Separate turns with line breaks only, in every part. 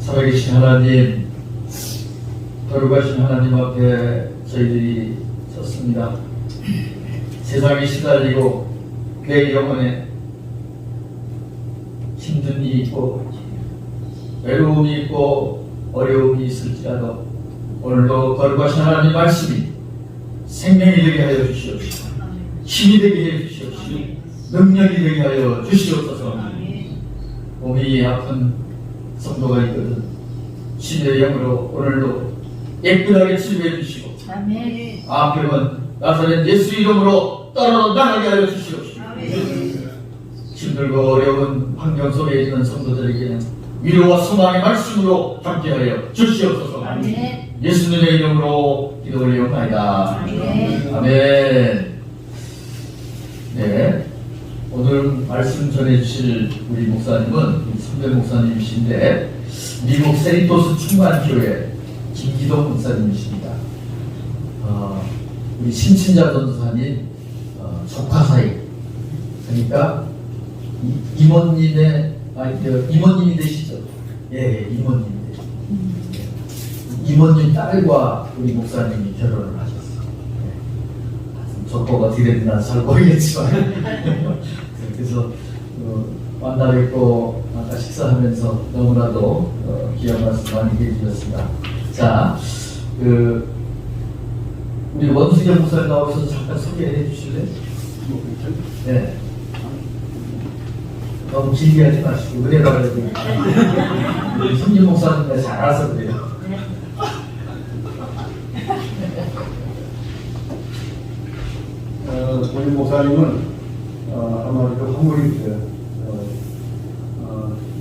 살아계신 하나님, 거룩하신 하나님 앞에 저희들이 섰습니다. 세상에 시달리고 내 영혼에 힘든 일이 있고 외로움이 있고 어려움이 있을지라도 오늘도 거룩하신 하나님 말씀이 생명이 되게 하여 주시옵시고 힘이 되게 해 주시옵시고 능력이 되게 하여 주시옵소서. 몸이 아픈 성도가 있거든 신의 영으로 오늘도 깨끗하게 치료해 주시고 아픔은 나사렛 예수 이름으로 떠나게 하여 주시옵시고 힘들고 어려운 환경 속에 있는 성도들에게는 위로와 소망의 말씀으로 함께하여 주시옵소서. 예수님의 이름으로 기도 올리옵나이다. 아멘. 네, 오늘 말씀 전해주실 우리 목사님은 선배 목사님이신데 미국 세리토스 충만교회 김기동 목사님이십니다. 우리 신친자 전도사님 조카 사이, 그러니까 이모님이 되시죠? 예, 이모님이 되시죠. 이모님 딸과 우리 목사님이 결혼을 하셨어요. 조커가 어떻게 됐나 잘 모르겠지만 그래서 만나 뵙고 아까 식사하면서 너무나도 귀한 말씀 많이 해주셨습니다. 자, 우리 원수경 목사님 나오셔서 잠깐 소개해 주실래요? 네. 너무 길게 하지 마시고 은혜가 그래도 우리 성진 목사님과 잘 알아서 그래요.
우리 목사님은 아마도 한국에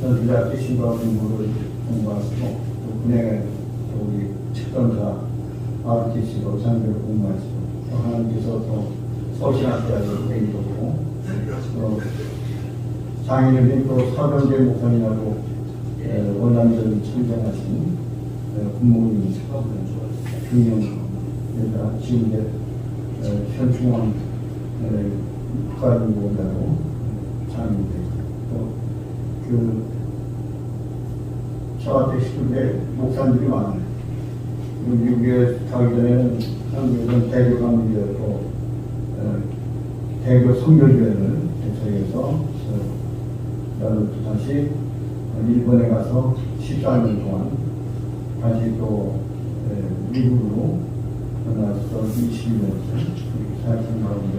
전주대학교 신과공부를 공부하시고 은행에 우리 측정사 RTC로 장교를 공부하시고 하나님께서 또 서울신학대학을 배우고 장인어른 또 서병재 목사님하고 원남전 청정하신 국무님 중령 지금의 현충원 국가연구원자로 장인되고 또 저한테 시골에 목사님들이 많아요. 미국에 가기 전에는 한국에서는 대교 강의였고 대교 선교교회를 개최해서 나도 다시 일본에 가서 14년 동안 다시 또 미국으로 나와서 20년 사역한 가운데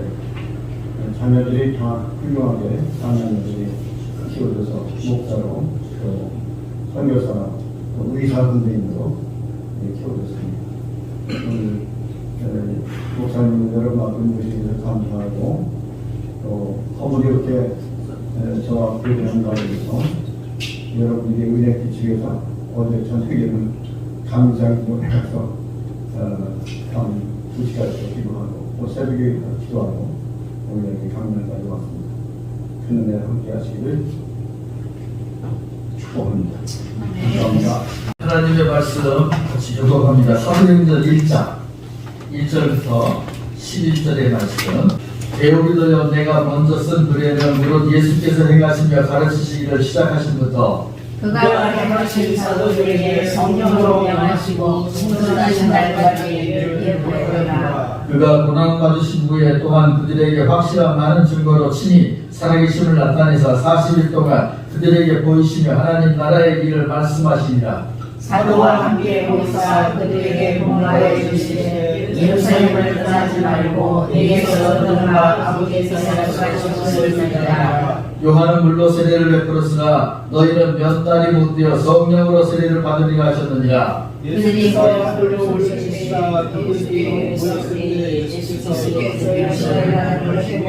자녀들이 다 훌륭하게 자녀들이 키워져서 목사로 또 선교사 또 의사 선생님으로 키워졌습니다. 목사님 여러 말씀 주시면서 감사하고 또 허물이렇게 저와 교회한 가운데서 여러분들이 은혜 끼치기 위해서 어제 저녁에는 감사기도를 해서 밤 2시까지 기도하고 또 새벽에 기도하고 오늘 이렇게 강연까지 왔습니다. 큰 은혜 함께 하시기를 축복합니다. 감사합니다.
하나님의 말씀 같이 교독합니다. 사도행전 1장 1절부터 11절의 말씀. 배우리더여 내가 먼저 쓴 글에는 무릇 예수께서 행하시며 가르치시기를 시작하신부터
그가 행하신 사도들에게 성령으로 명하시고 승천하신 날까지 예보하라.
그가 고난 받으신 후에 또한 그들에게 확실한 많은 증거로 친히 살아계심을 나타내서 40일 동안 그들에게 보이시며 하나님 나라의 길을 말씀하시니라.
사도와 함께 모사 그들에게 공부하여 주시되 예루살렘을 떠나지 말고 내게서 얻은 바 아버지께서 약속하신 것을 믿으라.
요한은 물로 세례를 베풀었으나 너희는 몇 달이 못 되어 성령으로 세례를 받으리라 하셨느니라.
그들이 거꾸로 올리시시와 그들이 모였으니 예수께서 예루살렘을 보내시고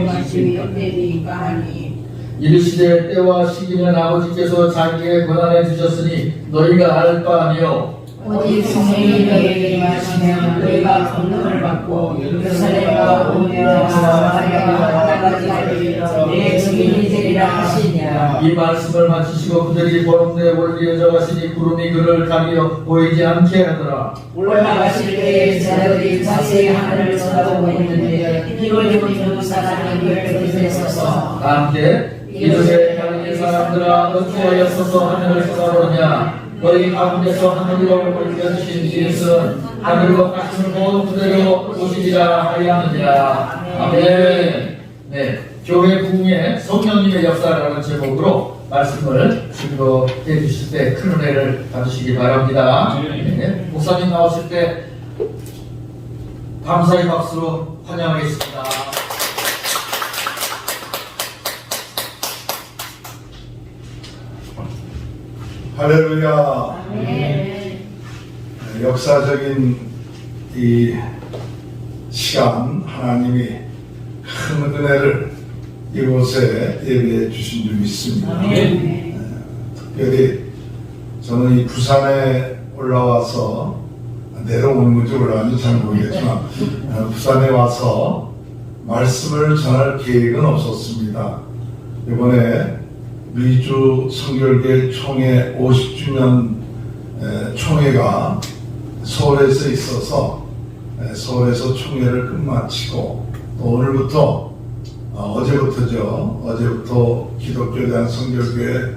그들이니까 하니
이르시되 때와 시기는 아버지께서 자기의 권한에 주셨으니 너희가 알 바 아니요
오직 성령이 너희에게 임하시면 너희가 권능을 받고 예루살렘과 온 유다와 사마리아와 하나까지 이르러 내 증인이 되리라 하시니라.
이 말씀을 마치시고 그들이 보름내에 올리어져 가시니 구름이 그를 가리어 보이지 않게 하더라.
올라가실 때에 제자들이 자세히 하늘을 쳐다보고 있는데 히로리고 두 사람이 그 곁에 서서
함께 이르되 갈릴리 사람들아 어찌하여 서서 하늘을 쳐다보느냐 너희 가운데서 하늘로 올려주신 예수는 하늘로 가시는 모든 그대로 오시리라 하였느니라. 아멘. 네, 교회 부흥의 성령님의 역사라는 제목으로 말씀을 증거해 주실 때 큰 은혜를 받으시기 바랍니다. 네, 목사님 나오실 때 감사의 박수로 환영하겠습니다.
할렐루야. 역사적인 이 시간 하나님이 큰 은혜를 이곳에 예배해 주신 줄 믿습니다. 특별히 저는 이 부산에 올라와서 내려오는 건지 올라왔는지 잘 모르겠지만 부산에 와서 말씀을 전할 계획은 없었습니다. 이번에 미주 성결교회 총회 50주년 총회가 서울에서 있어서 서울에서 총회를 끝마치고 또 오늘부터 어제부터 기독교에 대한 성결교회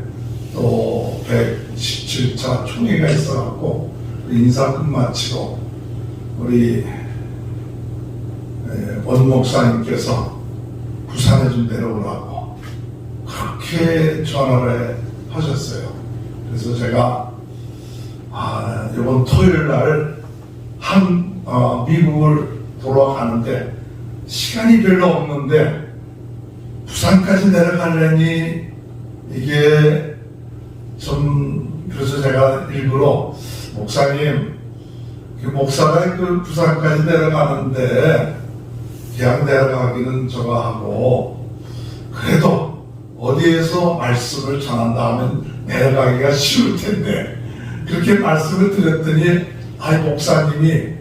또 117차 총회가 있어갖고 인사 끝마치고 우리 원 목사님께서 부산에 좀 내려오라고 그렇게 전화를 하셨어요. 그래서 제가 이번 토요일 날 미국을 돌아가는데 시간이 별로 없는데 부산까지 내려가려니 이게 좀 그래서 제가 일부러 목사님 목사가 그 부산까지 내려가는데 그냥 내려가기는 저거 하고 그래도 어디에서 말씀을 전한다 하면 내려가기가 쉬울 텐데 그렇게 말씀을 드렸더니 목사님이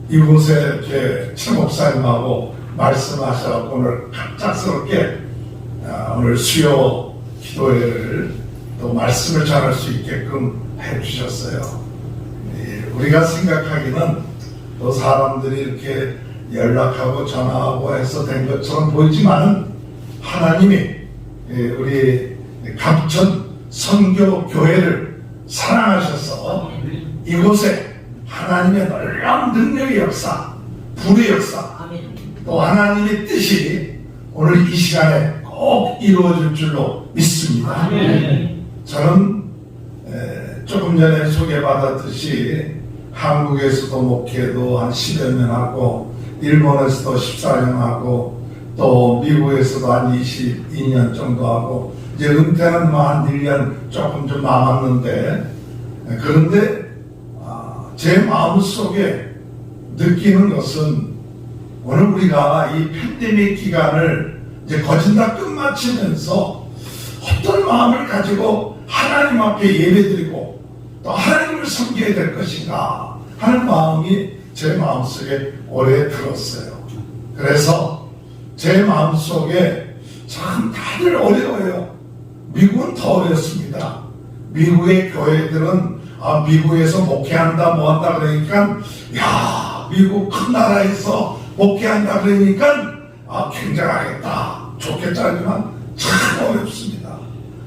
이곳에 이렇게 최 목사님하고 말씀하셔서 오늘 갑작스럽게 오늘 수요 기도회를 또 말씀을 전할 수 있게끔 해주셨어요. 우리가 생각하기는 또 사람들이 이렇게 연락하고 전화하고 해서 된 것처럼 보이지만 하나님이 우리 감천 선교교회를 사랑하셔서 이곳에 하나님의 놀라운 능력의 역사, 불의 역사, 또 하나님의 뜻이 오늘 이 시간에 꼭 이루어질 줄로 믿습니다. 저는 조금 전에 소개받았듯이 한국에서도 목회도 한 10여 년 하고 일본에서도 14년 하고 또 미국에서도 한 22년 정도 하고 이제 은퇴는 한 1년 조금 좀 남았는데 그런데 제 마음속에 느끼는 것은 오늘 우리가 이 팬데믹 기간을 이제 거진 다 끝마치면서 어떤 마음을 가지고 하나님 앞에 예배드리고 또 하나님을 섬겨야 될 것인가 하는 마음이 제 마음속에 오래 들었어요. 그래서 제 마음속에 참 다들 어려워요. 미국은 더 어렵습니다. 미국의 교회들은 미국에서 목회한다 뭐한다 그러니까 미국 큰 나라에서 목회한다 그러니까 굉장하겠다 좋겠다 하지만 참 어렵습니다.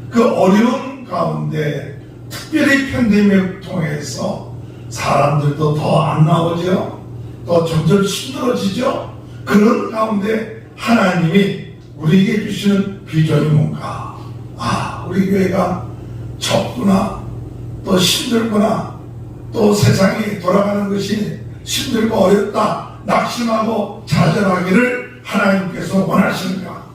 그 어려운 가운데 특별히 팬데믹을 통해서 사람들도 더 안 나오죠. 또 점점 힘들어지죠. 그런 가운데 하나님이 우리에게 주시는 비전이 뭔가 우리 교회가 좁구나 또 힘들구나 또 세상이 돌아가는 것이 힘들고 어렵다 낙심하고 좌절하기를 하나님께서 원하시는가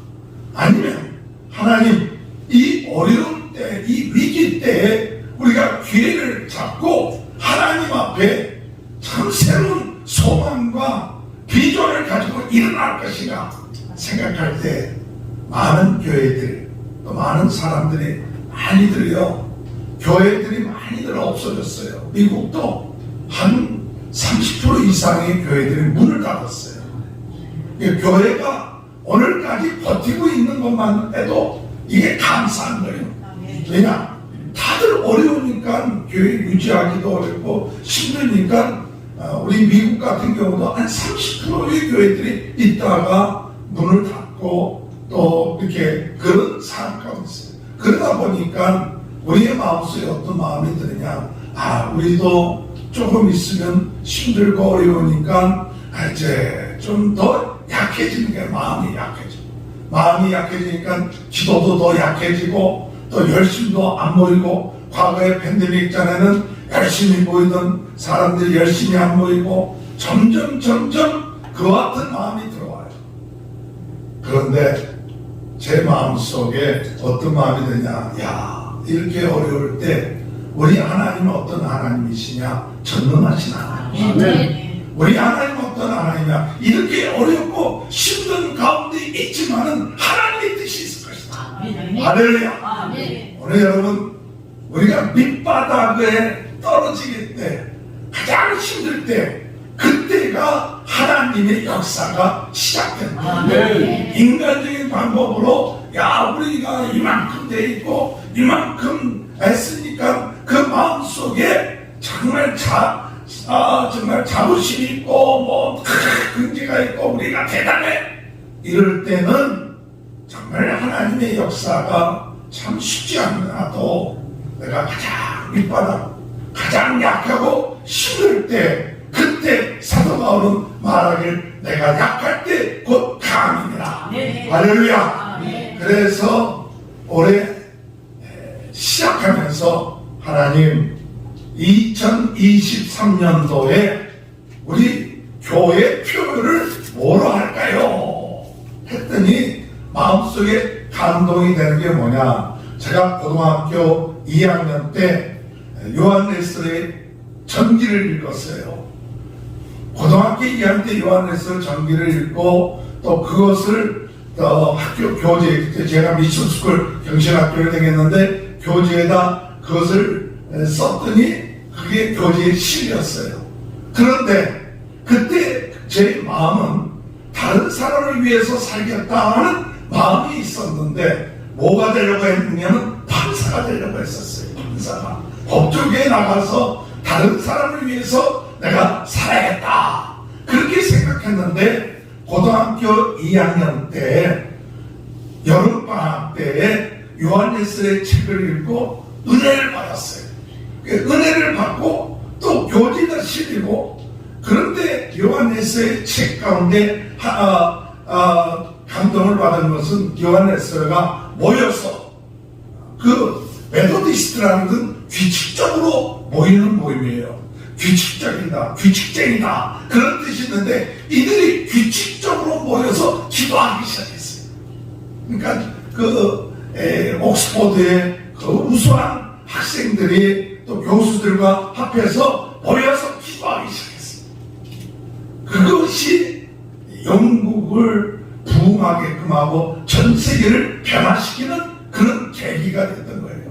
아니면 하나님 이 어려운 때 이 위기 때에 우리가 기회를 잡고 하나님 앞에 참 새로운 소망과 비전을 가지고 일어날 것인가 생각할 때 많은 교회들 또 많은 사람들이 많이들요 교회들이 많이들 없어졌어요. 미국도 한 30% 이상의 교회들이 문을 닫았어요. 교회가 오늘까지 버티고 있는 것만 해도 이게 감사한 거예요. 왜냐? 다들 어려우니까 교회 유지하기도 어렵고 힘드니까 우리 미국 같은 경우도 한 30%의 교회들이 있다가 문을 닫고 또 이렇게 그런 상황 가운데 있어요. 그러다 보니까 우리의 마음속에 어떤 마음이 드느냐
우리도 조금 있으면 힘들고 어려우니까 이제 좀 더 약해지는 게 마음이 약해지고, 마음이 약해지니까 기도도 더 약해지고 또 열심도 안 모이고, 과거에 팬데믹 전에는 열심히 모이던 사람들이 열심히 안 모이고 점점 그 같은 마음이 들어와요. 그런데 제 마음속에 어떤 마음이 드냐, 이렇게 어려울 때 우리 하나님은 어떤 하나님이시냐? 전능하신 하나님. 우리 하나님은 어떤 하나님이냐? 이렇게 어렵고 힘든 가운데 있지만은 하나님의 뜻이 있을 것이다. 할렐루야. 오늘 여러분, 우리가 밑바닥에 떨어지게 때, 가장 힘들 때, 그때가 하나님의 역사가 시작된다. 인간적인 방법으로 우리가 이만큼 돼 있고 이만큼 했으니까 그 마음속에 정말 자부심이 있고 긍지가 있고 우리가 대단해, 이럴 때는 정말 하나님의 역사가 참 쉽지 않아도 내가 가장 밑바닥, 가장 약하고 힘들 때, 그때 사도 바울은 말하길 내가 약할 때 곧 강함이라. 할렐루야. 그래서 올해 시작하면서 하나님 2023년도에 우리 교회 표를 뭐로 할까요? 했더니 마음속에 감동이 되는 게 뭐냐, 제가 고등학교 2학년 때 요한일서의 전기를 읽었어요. 고등학교 2학년 때 요한일서 전기를 읽고 또 그것을 학교 교재, 그때 제가 미션스쿨 경신학교를 다녔는데 교재에다 그것을 썼더니 그게 교재에 실렸어요. 그런데 그때 제 마음은 다른 사람을 위해서 살겠다 하는 마음이 있었는데 뭐가 되려고 했느냐면 판사가 되려고 했었어요. 판사가 법조계에 나가서 다른 사람을 위해서 내가 살아야겠다, 그렇게 생각했는데 고등학교 2학년 때 여름방학 때에 요한일서의 책을 읽고 은혜를 받았어요. 은혜를 받고 또 교재가 실리고, 그런데 요한일서의 책 가운데 감동을 받은 것은 요한일서가 모여서 그 메소디스트라는 건 규칙적으로 모이는 모임이에요. 규칙적이다, 그런 뜻이 있는데 이들이 규칙적으로 모여서 기도하기 시작했어요. 그러니까 옥스퍼드의 그 우수한 학생들이 또 교수들과 합해서 모여서 기도하기 시작했어요. 그것이 영국을 부흥하게끔 하고 전 세계를 변화시키는 그런 계기가 됐던 거예요.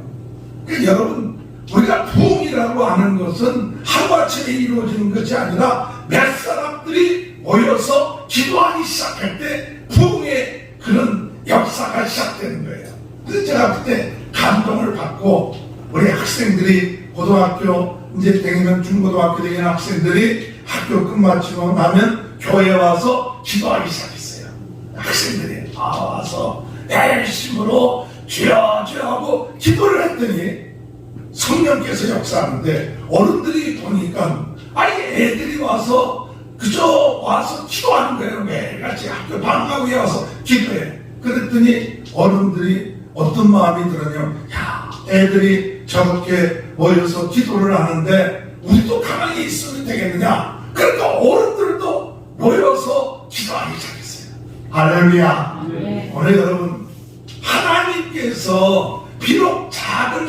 그러니까 여러분, 우리가 부흥이라고 하는 것은 하루아침에 이루어지는 것이 아니라 몇 사람들이 모여서 기도하기 시작할 때 부흥의 그런 역사가 시작되는 거예요. 그래서 제가 그때 감동을 받고 우리 학생들이 고등학교 이제 되면 중고등학교 되는 학생들이 학교 끝마치고 나면 교회에 와서 기도하기 시작했어요. 학생들이 와서 열심으로 주여 주여 하고 기도를 했더니 성령께서 역사하는데 어른들이 보니까 애들이 와서 그저 와서 기도하는 거예요. 매일같이 학교 방과후에 와서 기도해. 그랬더니 어른들이 어떤 마음이 들었냐면, 애들이 저렇게 모여서 기도를 하는데 우리도 가만히 있으면 되겠느냐. 그러니까 어른들도 모여서 기도하기 시작했어요. 할렐루야. 오늘 여러분, 하나님께서 비록 작은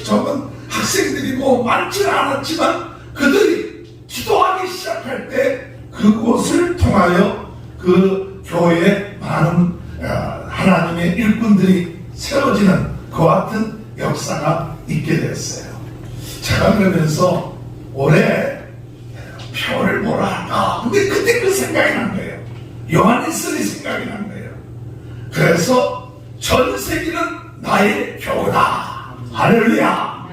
적은 학생들이고 많지는 않았지만 그들이 기도하기 시작할 때 그곳을 통하여 그 교회에 많은 하나님의 일꾼들이 세워지는 그 같은 역사가 있게 됐어요. 제가 그러면서 올해 표를 뭐라 할까? 근데 그때 그 생각이 난 거예요. 요한일서의 생각이 난 거예요. 그래서 전 세계는 나의 교다. 할렐루야.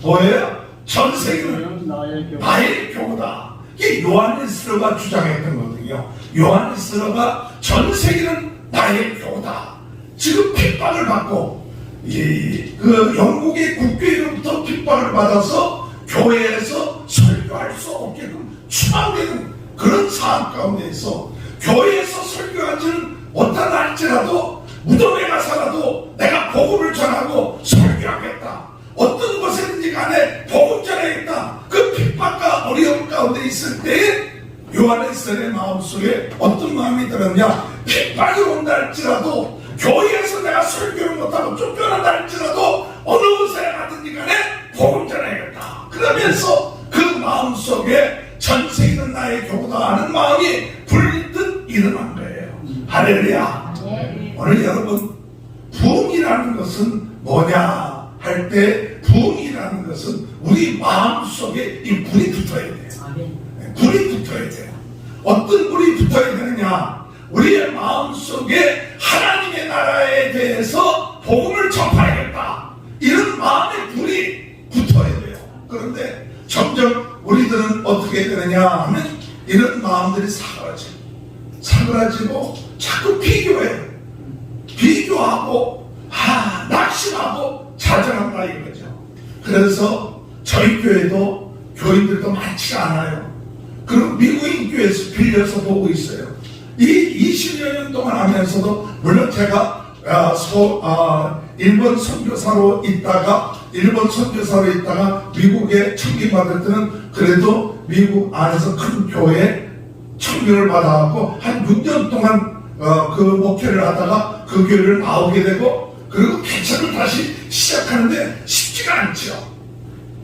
뭐예요? 전 세계는 나의 교다. 이게 요한일서가 주장했던 거거든요. 요한일서가 전 세계는 나의 교다. 지금 핍박을 받고 그 영국의 국회로부터 핍박을 받아서 교회에서 설교할 수 없게끔 추방되는 그런 상황 가운데서 교회에서 설교하지는 못한다 할지라도 무덤에 가서라도 내가 복음을 전하고 설교하겠다. 어떤 곳에든지 간에 복음 전하겠다. 그 핍박과 어려움 가운데 있을 때에 요한의 스의 마음속에 어떤 마음이 들었냐? 핍박이 온다 할지라도 교회에서 내가 설교를 못하고 쫓겨난다 할지라도 어느 곳에 가든지 간에 복음 전하겠다. 그러면서 그 마음속에 전세 있는 나의 교구다 하는 마음이 불듯 일어난 거예요. 할렐루야. 오늘 여러분 부흥이라는 것은 뭐냐 할 때 부흥이라는 것은 우리 마음속에 이 불이 붙어야 돼요. 불이 붙어야 돼요. 어떤 불이 붙어야 되느냐? 우리의 마음속에 하나님의 나라에 대해서 복음을 전파하겠다. 이런 마음의 불이 붙어야 돼요. 그런데 점점 우리들은 어떻게 되느냐 하면 이런 마음들이 사그라지고 자꾸 비교해요. 비교하고 낙심하고 좌절한다 이거죠. 그래서 저희 교회도 교인들도 많지 않아요. 그리고 미국인 교회에서 빌려서 보고 있어요. 이 20여 년 동안 하면서도 물론 제가 일본 선교사로 있다가 미국에 청빙받을 때는 그래도 미국 안에서 큰 교회에 청빙을 받아갖고 한 6년 동안 그 목회를 하다가 그 교회를 나오게 되고 그리고 개척을 다시 시작하는데 쉽지가 않죠.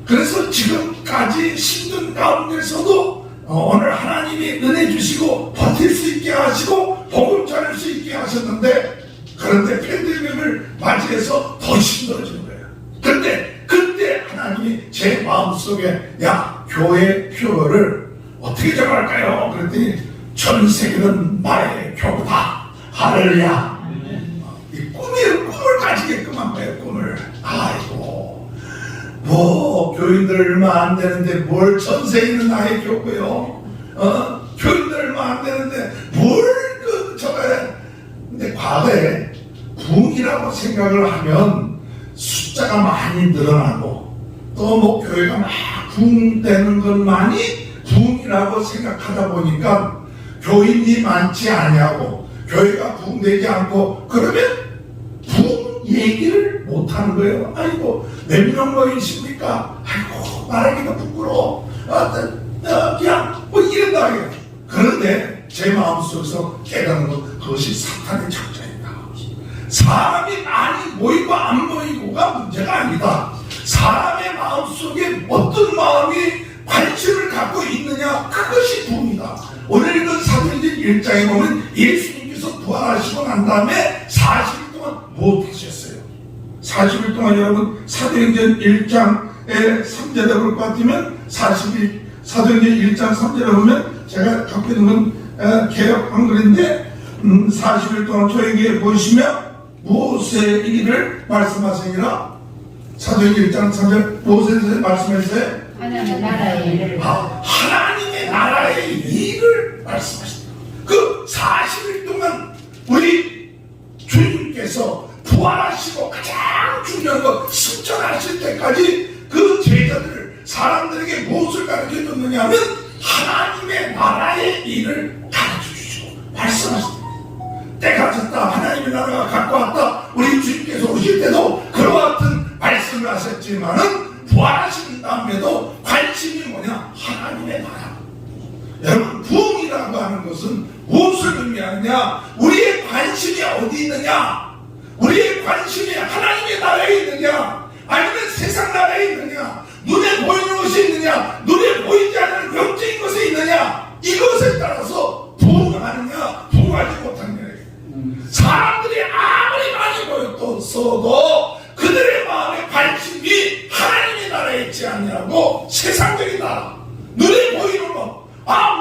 그래서 지금까지 힘든 가운데서도 오늘 하나님이 은혜 주시고 버틸 수 있게 하시고 복음 전할 수 있게 하셨는데 그런데 팬데믹을 맞이해서 더 힘들어진 거예요. 그런데 그때 하나님이 제 마음속에 야 교회 표를 어떻게 정할까요? 그랬더니 전 세계는 나의 교구다. 할렐루야. 이 꿈을 가지게끔 한 거예요. 꿈을. 아이고 뭐 교인들 얼마 안 되는데 뭘 전세에 있는 나의 교구요. 교인들 얼마 안 되는데 뭘 저거에. 근데 과거에 부흥이라고 생각을 하면 숫자가 많이 늘어나고 또 뭐 교회가 막 부흥되는 것만이 부흥이라고 생각하다 보니까 교인이 많지 않냐고 교회가 부흥되지 않고 그러면 부흥 얘기를 못하는 거예요. 아이고 몇 명 모이십니까? 아이고 말하기가 부끄러워. 그냥 뭐 이런다. 그런데 제 마음속에서 깨닫는 것 그것이 사탄의 작전이다. 사람이 많이 모이고 안 모이고가 문제가 아니다. 사람의 마음속에 어떤 마음이 관심을 갖고 있느냐 그것이 부흥이다. 오늘 읽은 사도행전 1장에 보면 예수님께서 부활하시고 난 다음에 40일 동안 뭐 하셨어요? 40일 동안 여러분 사도행전 1장의 3절에 볼 것 같으면 사도행전 1장 3절에 보면 제가 갖고 있는 건 개역 한글인데 40일 동안 저에게 보시면 무엇의 일을 말씀하시니라. 사도행전 1장 3절 무엇에 말씀하세요?
하나님의 나라의 일을
하나님의 나라의 일을 말씀하십니다. 그 40일 동안 우리 주님께서 부활하시고 가장 중요한 거 승천하실 때까지 그 제자들 사람들에게 무엇을 가르쳐 줬느냐 하면 하나님의 나라의 일을 가르쳐 주시고 말씀하십니다. 때가 찼다. 하나님의 나라가 갖고 왔다. 우리 주님께서 오실 때도 그와 같은 말씀을 하셨지만은 부활하신 다음에도 관심이 뭐냐? 하나님의 나라. 여러분 부흥이라고 하는 것은 무엇을 의미하느냐? 우리의 관심이 어디 있느냐? 우리의 관심이 하나님의 나라에 있느냐? 아니면 세상 나라에 있느냐? 눈에 보이는 것이 있느냐? 눈에 보이지 않는 영적인 것이 있느냐? 이것에 따라서 부흥하느냐? 부흥하지 못하느냐? 사람들이 아무리 많이 모였어도 그들의 마음의 관심이 하나님의 나라에 있지 않냐고 세상적인 나라 눈에 보이는 것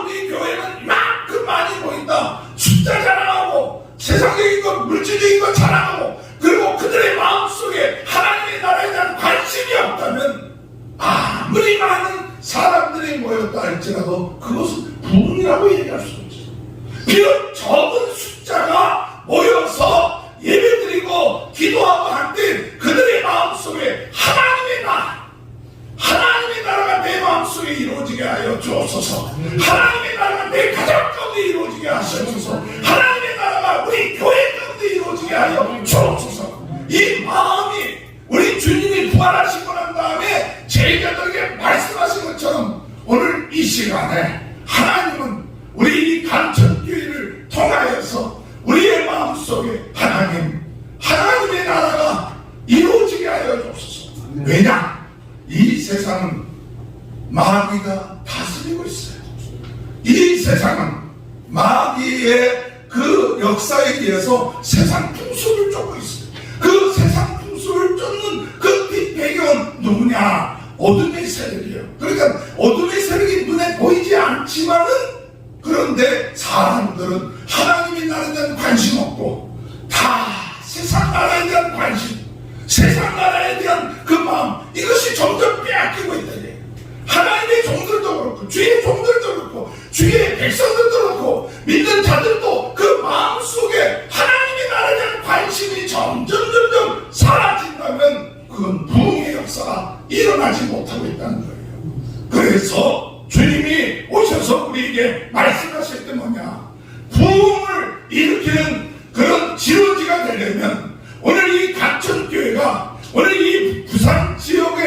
우리 교회는 이만큼 많이 보인다 숫자 자랑하고 세상적인 것 물질적인 것 자랑하고 그리고 그들의 마음속에 하나님의 나라에 대한 관심이 없다면 아무리 많은 사람들이 모였다 할지라도 그것은 부흥이라고 얘기할 수 없죠. 비록 적은 숫자가 모여서 예배드리고 기도하고 할 때 그 마음속에 이루어지게 하여 주옵소서. 하나님의 나라가 내 가정 가운데 이루어지게 하시옵소서. 하나님의 나라가 우리 교회 가운데 이루어지게 하여 주옵소서. 이 마음이 우리 주님이 부활하시고 난 다음에 제자들에게 말씀하신 것처럼 오늘 이 시간에 하나님은 우리 이 감천교회를 통하여서 우리의 마음속에 하나님의 나라가 이루어지게 하여 주옵소서. 왜냐? 이 세상은 마귀가 다스리고 있어요. 이 세상은 마귀의 그 역사에 의해서 세상 풍수를 쫓고 있어요. 그 세상 풍수를 쫓는 그 뒷배경은 누구냐? 어둠의 세력이에요. 그러니까 어둠의 세력이 눈에 보이지 않지만은, 그런데 사람들은 하나님의 나라에 대한 관심 없고 다 세상 나라에 대한 관심, 세상 나라에 대한 그 마음, 이것이 점점 빼앗기고 있다. 하나님의 종들도 그렇고 주의 종들도 그렇고 주의 백성들도 그렇고 믿는 자들도 그 마음속에 하나님의 나라에 대한 관심이 점점 사라진다면 그건 부흥의 역사가 일어나지 못하고 있다는 거예요. 그래서 주님이 오셔서 우리에게 말씀하실 때 뭐냐? 부흥을 일으키는 그런 지원지가 되려면 오늘 이 감천교회가, 오늘 이 부산 지역에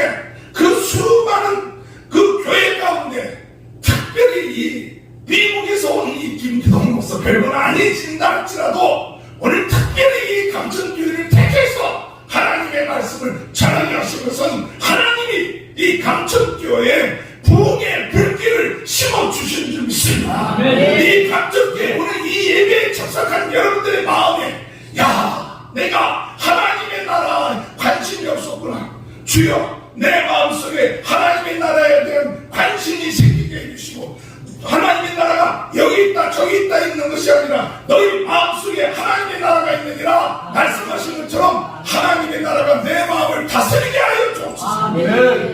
그 수많은 그 교회 가운데 특별히 이 미국에서 온 이 김기동 목사 별건 아니신다 할지라도 오늘 특별히 이 감천교회를 택해서 하나님의 말씀을 전하게 하신 것은 하나님이 이 감천교회에 부흥의 불길을 심어주신 줄 믿습니다. 이 감천교회 오늘 이 예배에 참석한 여러분들의 마음에, 야, 내가 하나님의 나라에 관심이 없었구나. 주여, 내 마음속에 하나님의 나라에 대한 관심이 생기게 해주시고, 하나님의 나라가 여기 있다 저기 있다 있는 것이 아니라 너희 마음속에 하나님의 나라가 있느니라 말씀하신 것처럼 하나님의 나라가 내 마음을 다스리게 하여 주옵소서.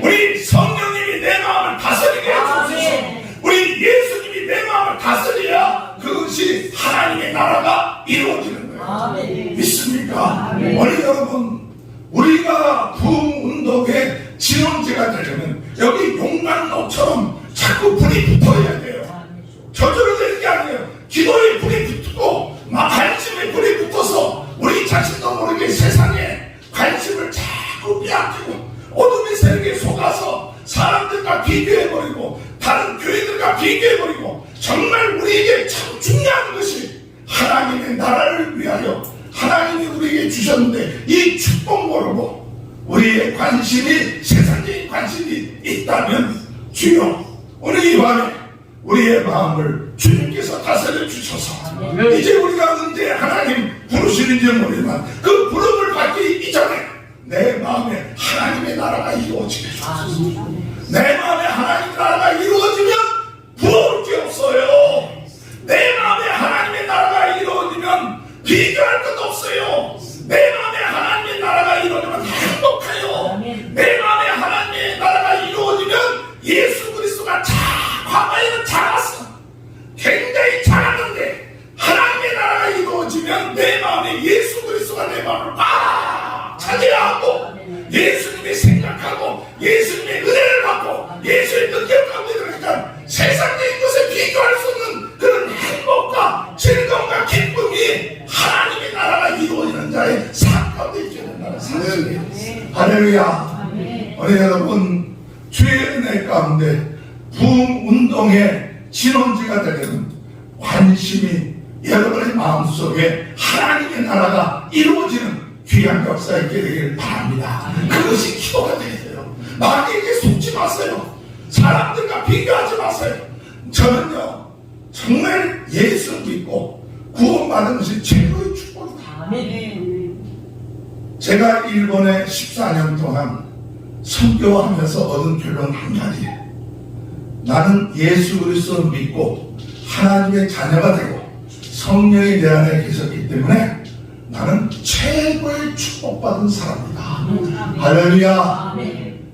우리 성령님이 내 마음을 다스리게 해주옵소서. 우리 예수님이 내 마음을 다스려야 그것이 하나님의 나라가 이루어지는 거예요. 믿습니까? 오늘 여러분, 우리가 부흥운동의 진원지가 되려면 여기 용광로처럼 자꾸 불이 붙어야 돼요. 저절로 되는 게 아니에요. 기도에 불이 붙고 관심에 불이 붙어서 우리 자신도 모르게 세상에 관심을 자꾸 빼앗기고 어둠의 세력에 속아서 사람들과 비교해버리고 다른 교회들과 비교해버리고, 정말 우리에게 참 중요한 것이 하나님의 나라를 위하여 하나님이 우리에게 주셨는데 이 축복 모르고 우리의 관심이 세상적인 관심이 있다면 주여, 오늘 이 밤에 우리의 마음을 주님께서 다스려 주셔서 이제 우리가 언제 하나님 부르시는지 모르지만 그 부름을 받기 이전에 내 마음에 하나님의 나라가 이루어지게 해주소서. 내 마음에 하나님의 나라가 이루어지면 부러울 게 없어요. 내 마음에 하나님의 나라가 이루어지면 비교할 것도 없어요. 내 마음에 하나님의 나라가 이루어지면 행복해요. 내 마음에 하나님의 나라가 이루어지면 예수 그리스도가 과거에는 작았어. 굉장히 작았는데 하나님의 나라가 이루어지면 내 마음에 예수 그리스도가 내 마음을 꽉 차지하고 예수님이 생각하고 예수님의 은혜를 받고 예수의 능력 가운데 들어가니까 세상적인 것에 비교할 수 없는 그런 행복과 즐거움과 기쁨이 하나님의 나라가 이루어지는 자의 삶 가운데 있게 된다는 사실이에요. 할렐루야. 우리 여러분, 주의 은혜 가운데 부흥운동의 진원지가 되려면 관심이 여러분의 마음속에 하나님의 나라가 이루어지는 귀한 역사 있게 되기를 바랍니다. 그것이 기도가 되어야 돼요. 마귀에게 속지 마세요. 사람들과 비교하지 마세요. 저는요, 정말 예수 믿고 구원받은 것이 최고의 축복이다. 제가 일본에 14년 동안 선교하면서 얻은 결론 한 가지예요. 나는 예수 그리스도 믿고 하나님의 자녀가 되고 성령이 내 안에 계셨기 때문에 나는 최고의 축복받은 사람이다. 할렐루야.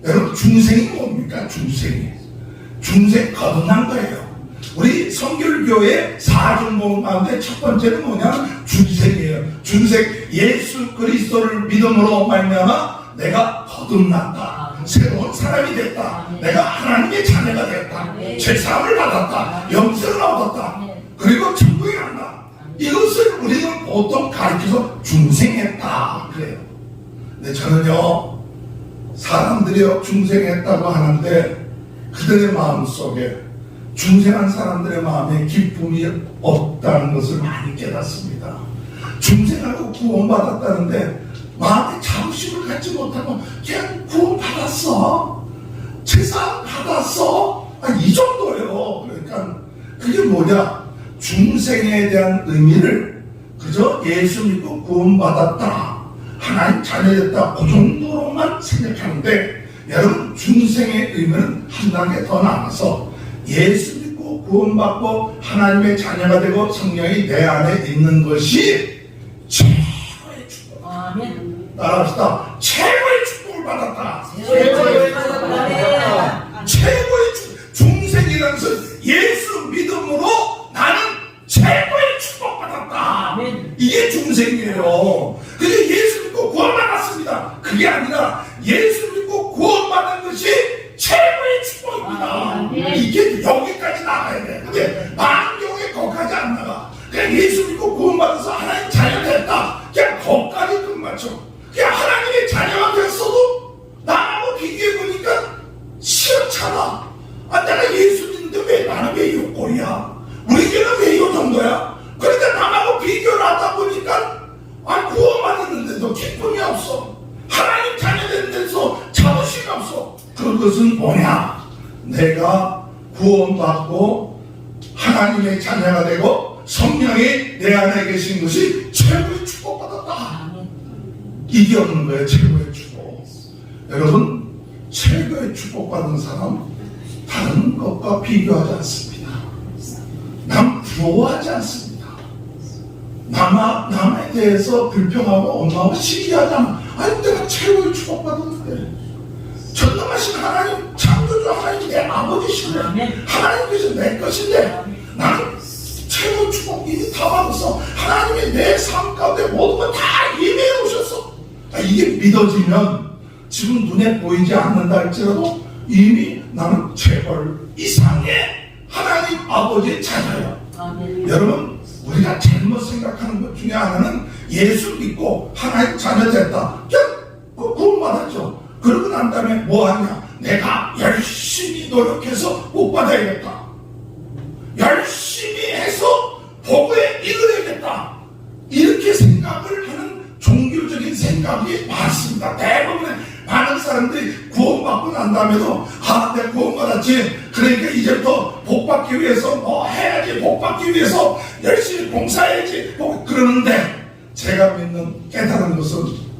여러분, 중생이 뭡니까? 중생 거듭난 거예요. 우리 성결교회 4중봉 가운데 첫 번째는 뭐냐? 중생이에요. 중생, 예수 그리스도를 믿음으로 말미암아 내가 거듭났다. 새로운 사람이 됐다. 내가 하나님의 자녀가 됐다. 죄사함을 받았다. 영생을 얻었다. 그리고 천국에 간다. 이것을 우리는 보통 가르쳐서 중생했다 그래요. 근데 저는요, 사람들이요 중생했다고 하는데 그들의 마음속에 중생한 사람들의 마음에 기쁨이 없다는 것을 많이 깨닫습니다. 중생하고 구원받았다는데 마음에 자부심을 갖지 못하고 그냥 구원받았어, 제사 받았어, 이 정도예요. 그러니까 그게 뭐냐, 중생에 대한 의미를 그저 예수 믿고 구원받았다, 하나님 자녀됐다, 그 정도로만 생각하는데, 여러분 중생의 의미는 한 단계 더 나아가서 예수 믿고 구원받고 하나님의 자녀가 되고 성령이 내 안에 있는 것이 최고의 축복. 따라합시다. 최고의 축복을 받았다. 최고의 축복. 중생이라는 것은 예수 믿음으로 나는 최고의 축복받았다. 이게 중생이에요. 그게 예수 믿고 구원받았습니다. 그게 아니라 예수 믿고 구원받은 것이 최고의 축복입니다. 이게 여기까지 나가야 돼. 근데 많은 경우에 거기까지 안 나가. 그냥 예수 믿고 구원받아서 하나님 자녀가 됐다, 그냥 거기까지 끝마쳐. 그냥 하나님의 자녀가 됐어도 나하고 비교해보니까 시원찮아. 내가 예수 믿는데 왜 나는 왜 이 꼴이야? 우리 교회는 왜 이 정도야? 그러니까 남하고 비교를 하다 보니까 구원받았는데도 기쁨이 없어. 하나님 자녀 된 데서 자부심이 없어. 그것은 뭐냐? 내가 구원받고 하나님의 자녀가 되고 성령이 내 안에 계신 것이 최고의 축복받았다. 이게 없는 거예요. 최고의 축복. 여러분, 최고의 축복받은 사람 다른 것과 비교하지 않습니다. 남 부러워하지 않습니다. 남에 대해서 불평하고 엄마하고 시기하지 않아. 내가 최고의 축복받았는데, 전능하신 하나님, 창조주 하나님 내 아버지신데, 하나님께서 내 것인데, 나는 최고의 축복 이미 다 받았어. 하나님이 내 삶 가운데 모든 걸 다 예매해 오셨어. 이게 믿어지면 지금 눈에 보이지 않는다 할지라도 이미 나는 재벌 이상의 하나님 아버지의 자녀야. 여러분, 우리가 잘못 생각하는 것 중에 하나는 예수 믿고 하나님 자녀 됐다, 그냥 구원받았죠. 그러고 난 다음에 뭐 하냐, 내가 열심히 노력해서 복 받아야겠다, 열심히 해서 복에 이르야겠다, 이렇게 생각을 하는 종교적인 생각이 많습니다. 대부분의 많은 사람들이 구원받고 난 다음에도 내가 구원받았지, 그러니까 이제부터 복받기 위해서 뭐 해야지, 복받기 위해서 열심히 봉사해야지 그러는데, 제가 믿는 깨달은 것은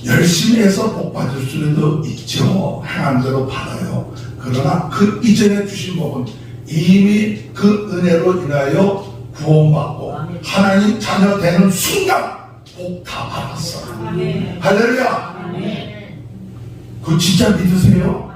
열심히 해서 복받을 수도 있죠. 행한 대로 받아요. 그러나 그 이전에 주신 복은 이미 그 은혜로 인하여 구원받고 하나님 자녀 되는 순간 복 다 받았어요. 할렐루야. 그거 진짜 믿으세요?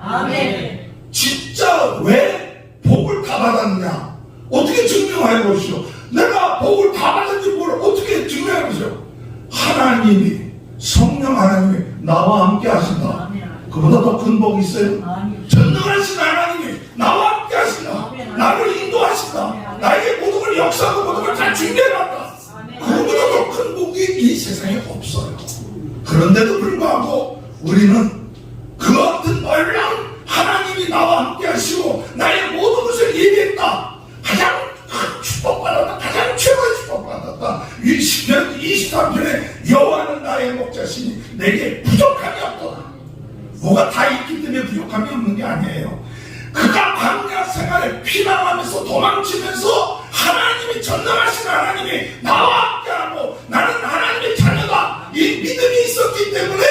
진짜 왜 복을 다 받았느냐? 어떻게 증명해 보시오. 내가 복을 다 받았는지 뭘 어떻게 증명해 보세요. 하나님이, 성령 하나님이 나와 함께 하신다. 그보다 더 큰 복이 있어요? 전능하신 하나님이 나와 함께 하신다. 나를 인도하신다. 나에게 모든 걸 역사하고 모든 걸 다 준비해놨다. 그보다 더 큰 복이 이 세상에 없어요. 그런데도 불구하고 우리는 그 어떤 놀라운 하나님이 나와 함께 하시고 나의 모든 것을 예비했다, 가장 큰 축복받았다, 가장 최고의 축복받았다. 이 시편 23편에 여호와는 나의 목자시니 내게 부족함이 없도다. 뭐가 다 있기 때문에 부족함이 없는 게 아니에요. 그가 광야 생활에 피난하면서 도망치면서 하나님이, 전능하신 하나님이 나와 함께하고 나는 하나님의 자녀다, 이 믿음이 있었기 때문에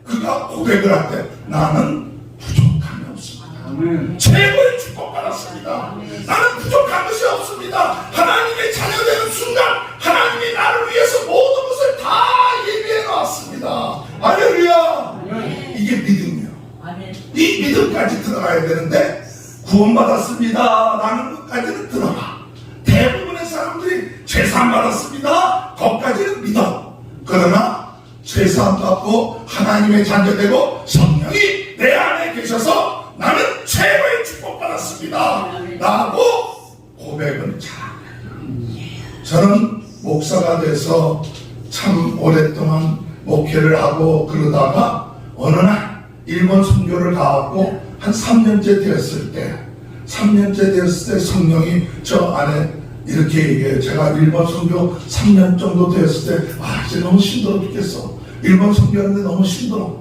그가 고백을 할 때 나는 부족함이 없습니다. 최고의 축복받았습니다. 나는 부족한 것이 없습니다. 하나님의 자녀 되는 순간 하나님이 나를 위해서 모든 것을 다 예비해 놨습니다. 할렐루야. 이게 믿음이에요. 이 믿음까지 들어가야 되는데, 구원받았습니다 라는 것까지는 들어가. 대부분의 사람들이 죄산 받았습니다, 거기까지는 믿어. 그러나 세상 받고 하나님의 자녀되고 성령이 내 안에 계셔서 나는 최고의 축복받았습니다 라고 고백은 잘합니다. 저는 목사가 돼서 참 오랫동안 목회를 하고 그러다가 어느 날 일본 선교를 가고 한 3년째 되었을 때 성령이 저 안에 이렇게 얘기해요. 제가 일본 선교 3년 정도 되었을 때 이제 너무 힘들어 죽겠어. 일본 선교하는데 너무 힘들어.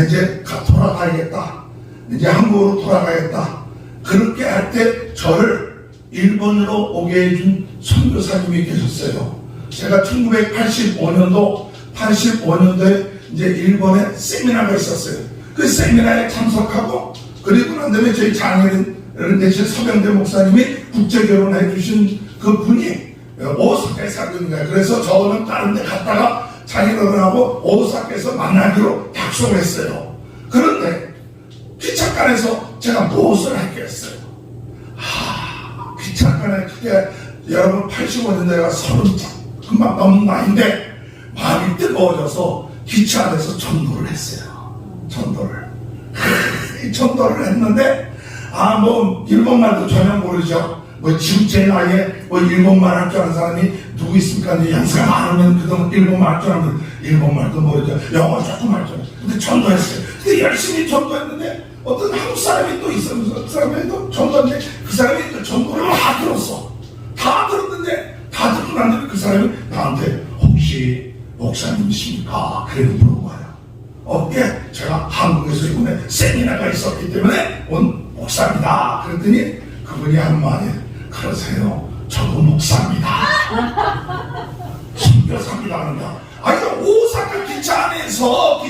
이제 돌아가야겠다. 이제 한국으로 돌아가야겠다. 그렇게 할 때 저를 일본으로 오게 해준 선교사님이 계셨어요. 제가 1985년도에 이제 일본에 세미나가 있었어요. 그 세미나에 참석하고 그리고 난 다음에 저희 장애인 대신 서병대 목사님이 국제결혼해 주신 그 분이 오사카에 살고 있는 거예요. 그래서 저는 다른 데 갔다가 장애인하고 오사카에서 만나기로 약속을 했어요. 그런데 기차간에서 제가 무엇을 했겠어요? 기차간에 그때 여러분 85년대가 30 금방 넘는 나이인데 마음이 뜨거워져서 기차 안에서 전도를 했어요. 전도를 했는데 뭐 일본말도 전혀 모르죠. 뭐 지금 제 나이에 뭐 일본말 할 줄 아는 사람이 누구 있습니까? 이제 연세가 많으면 그동안 일본말 할 줄 아는 일본말도 모르죠. 영어 조금 할 줄 알아요. 근데 전도했어요. 근데 열심히 전도했는데 어떤 한국 사람이 또 있었는데 그 사람이 또 전도했는데 그 사람이 또 전도를 다 들었어. 다 들었는데 다 듣고 난 다음에 그 사람이 나한테 혹시 목사님이십니까? 그래 물어봐요. 어깨 제가 한국에서 이번에 세미나가 있었기 때문에 온 목사입니다. 그랬더니 그분이 한 말이 그러세요. 저도 목사입니다. 선교사입니다. 그런다. 아니 오사카 기차 안에서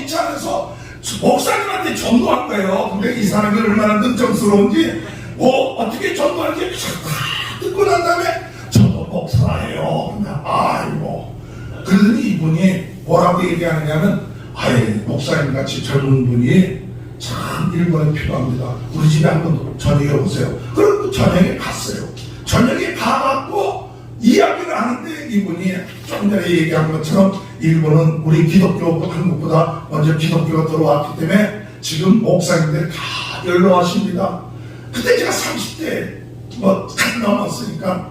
목사님한테 전도한 거예요. 근데 이 사람이 얼마나 능정스러운지 어떻게 전도하는지 다 듣고 난 다음에 저도 목사예요. 아이고. 그러더니 이분이 뭐라고 얘기하느냐면 목사님 같이 젊은 분이 참 일본에 필요합니다. 우리 집에 한번 저녁에 오세요. 그리고 저녁에 갔어요. 저녁에 가갖고 이야기를 하는데 이분이 좀 전에 얘기한 것처럼 일본은 우리 기독교 한국보다 먼저 기독교가 들어왔기 때문에 지금 목사님들이 다 연로하십니다. 그때 제가 30대 넘었으니까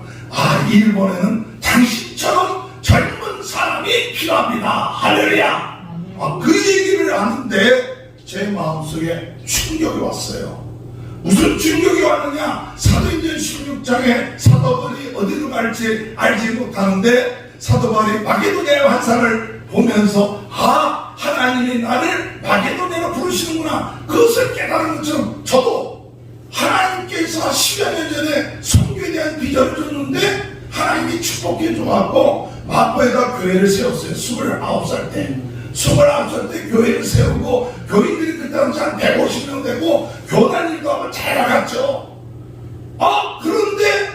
일본에는 당신처럼 젊은 사람이 필요합니다. 할렐루야. 그 얘기를 하는데 제 마음속에 충격이 왔어요. 무슨 충격이 왔느냐? 사도행전 16장에 사도바울이 어디로 갈지 알지 못하는데 사도바울이 마게도냐 환상을 보면서 하나님이 나를 마게도냐로 부르시는구나. 그것을 깨달은 것처럼 저도 하나님께서 10여 년 전에 선교에 대한 비전을 줬는데 하나님이 축복해 줘갖고 마포에다 교회를 세웠어요. 29살 때. 29살 때 교회를 세우고 교인들이 그때 당시 한 150명 되고 교단 일도 하고 잘 나갔죠. 그런데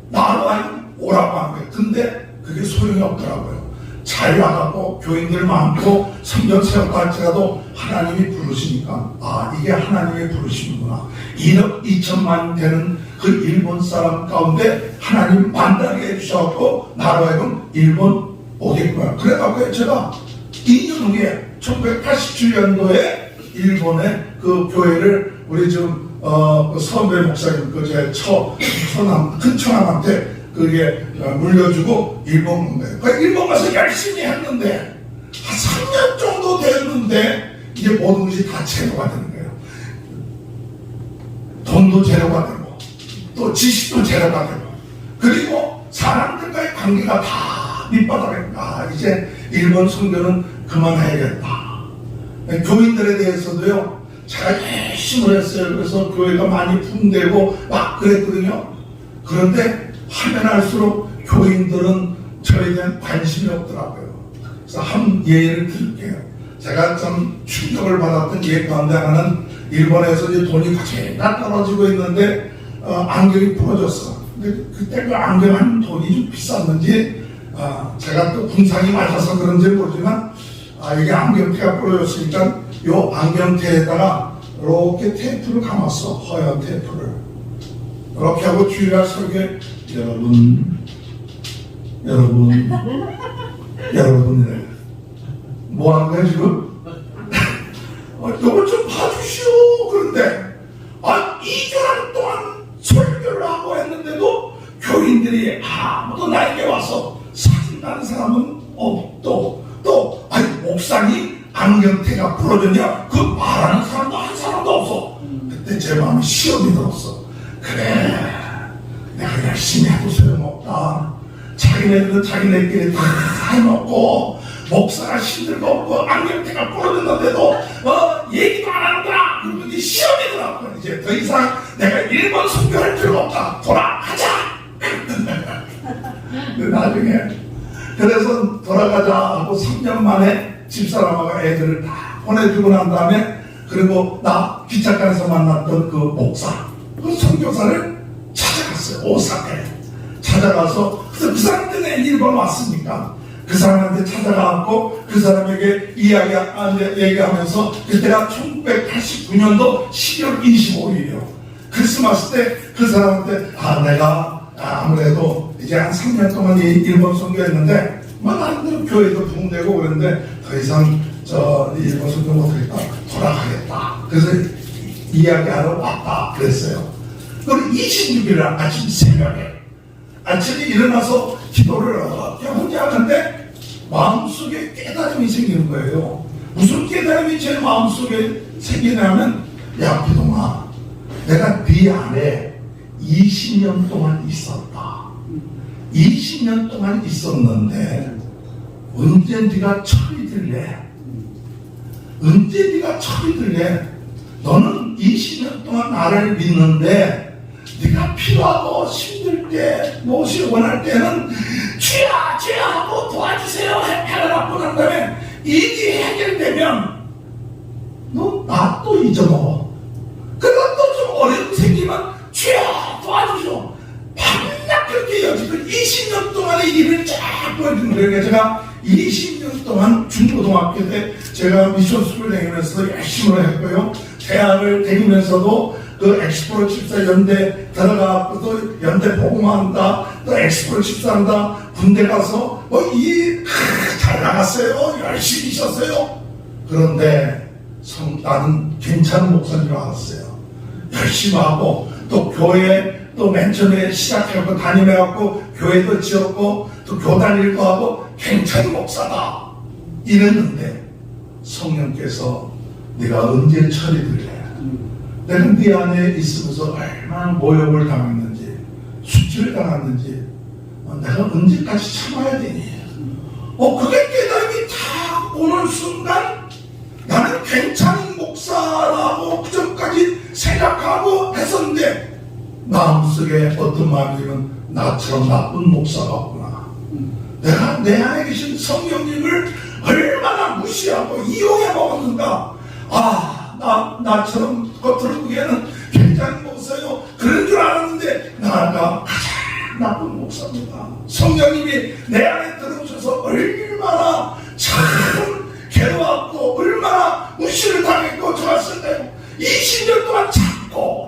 나로 하여금 오라고 한 거예요. 근데 그게 소용이 없더라고요. 잘 나가고 교인들 많고 성전 세웠다 할지라도 하나님이 부르시니까 이게 하나님이 부르시는구나. 1억 2천만 되는 그 일본 사람 가운데 하나님 만나게 해주셔서 나로 하여금 일본 오겠구나. 그래갖고 제가 2년 후에 1987년도에 일본의 그 교회를 우리 지금 서은배 목사님 제 큰 처남한테 그게 물려주고 일본 온 거예요. 일본 가서 열심히 했는데 한 3년 정도 됐는데 이제 모든 것이 다 제로가 되는 거예요. 돈도 제로가 되고 또 지식도 제로가 되고 그리고 사람들과의 관계가 다 밑바닥에 이제 일본 선교는 그만해야겠다. 교인들에 대해서도요 제가 열심히 했어요. 그래서 교회가 많이 붕대고 막 그랬거든요. 그런데 하면 할수록 교인들은 저에 대한 관심이 없더라고요. 그래서 한 예를 들게요. 제가 좀 충격을 받았던 예 가운데 하나는 일본에서 이제 돈이 다 떨어지고 있는데 안경이 부러졌어. 근데 그때 그 안경 한 돈이 좀 비쌌는지 제가 또 군상이 맞아서 그런지 모르지만 이게 안경테가 부러졌으니까 요 안경테에다가 이렇게 테이프를 감았어. 허연 테이프를 이렇게 하고 주일날 설교에 여러분 뭐 하는 거야 지금? 이걸 좀 봐주시오. 그런데 2주간 동안 설교를 하고 했는데도 교인들이 아무도 나에게 와서 사진 나는 사람은 없고 또 아니 목사님 안경테가 부러졌냐 그 말하는 사람도 한 사람도 없어. 그때 제 마음에 시험이 들었어. 그래 내가 열심히 해도 소용없다. 자기네들은 자기네끼리 다 해놓고 목사가 힘들고 없고 안경테가 부러졌는데도 얘기도 안 하는구나. 그러면 이제 시험이 들어왔고 이제 더 이상 내가 일본 선교할 필요가 없다. 돌아가자. 나중에 그래서 돌아가자 하고 3년 만에 집사람하고 애들을 다 보내주고 난 다음에 그리고 나 기차관에서 만났던 그 목사 그 선교사를 찾아갔어요. 오사카에 찾아가서 그래서 그 사람 때문에 일본 왔으니까 그 사람한테 찾아가고 그 사람에게 얘기하면서 그때가 1989년도 12월 25일이에요. 크리스마스 때 그 사람한테 내가 아무래도 이제 한 3년 동안 일본 선교했는데 나름대로 교회도 부흥되고 그랬는데 더 이상 일본 선교 못하겠다. 돌아가겠다. 그래서 이야기하러 왔다 그랬어요. 그리고 26일 아침 새벽에 아침에 일어나서 기도를 혼자 하는데 마음속에 깨달음이 생기는 거예요. 무슨 깨달음이 제 마음속에 생기냐면 야 기동아 내가 네 안에 20년 동안 있었다. 20년 동안 있었는데 언제 네가 철이 들래? 언제 네가 철이 들래? 너는 20년 동안 나를 믿는데 네가 필요하고 힘들 때 무엇을 원할 때는 주야 주야 하고 도와주세요 해라고 난 다음에 일이 해결되면 너 나 또 잊어먹어. 그리고 또 좀 어려움 생기면 주야 도와주셔. 밤낮 그렇게 여지고 20년 동안의 일을 쫙 보여주는 거예요. 제가 20년 동안 중고등학교 때 제가 미션 스쿨 다니면서 열심히 했고요. 대학을 다니면서도 그 엑스프로 집사 연대 들어가고 또 연대 복음한다 또 엑스프로 집사한다 군대 가서 잘 나갔어요. 열심히 있었어요. 그런데 나는 괜찮은 목사인 줄 알았어요. 열심히 하고 또 교회 또 맨 처음에 시작하고 다니면서 교회도 지었고 또 교단 일도 하고 괜찮은 목사다 이랬는데 성령께서 네가 언제 철이 들래? 내가 네 안에 있으면서 얼마나 모욕을 당했는지 수치를 당했는지 내가 언제까지 참아야 되니? 그게 깨달음이 딱 오는 순간 나는 괜찮은 목사라고 그전까지 생각하고 했었는데 마음속에 어떤 마음이면 나처럼 나쁜 목사가 없구나. 내가 내 안에 계신 성령님을 얼마나 무시하고 이용해 먹었는가. 나처럼 겉으로 보기에는 굉장히 목사요 그런 줄 알았는데 나가 가장 나쁜 목사입니다. 성령님이 내 안에 들어오셔서 얼마나 참 괴로웠고 얼마나 무시를 당했고 좋았을 때 20년 동안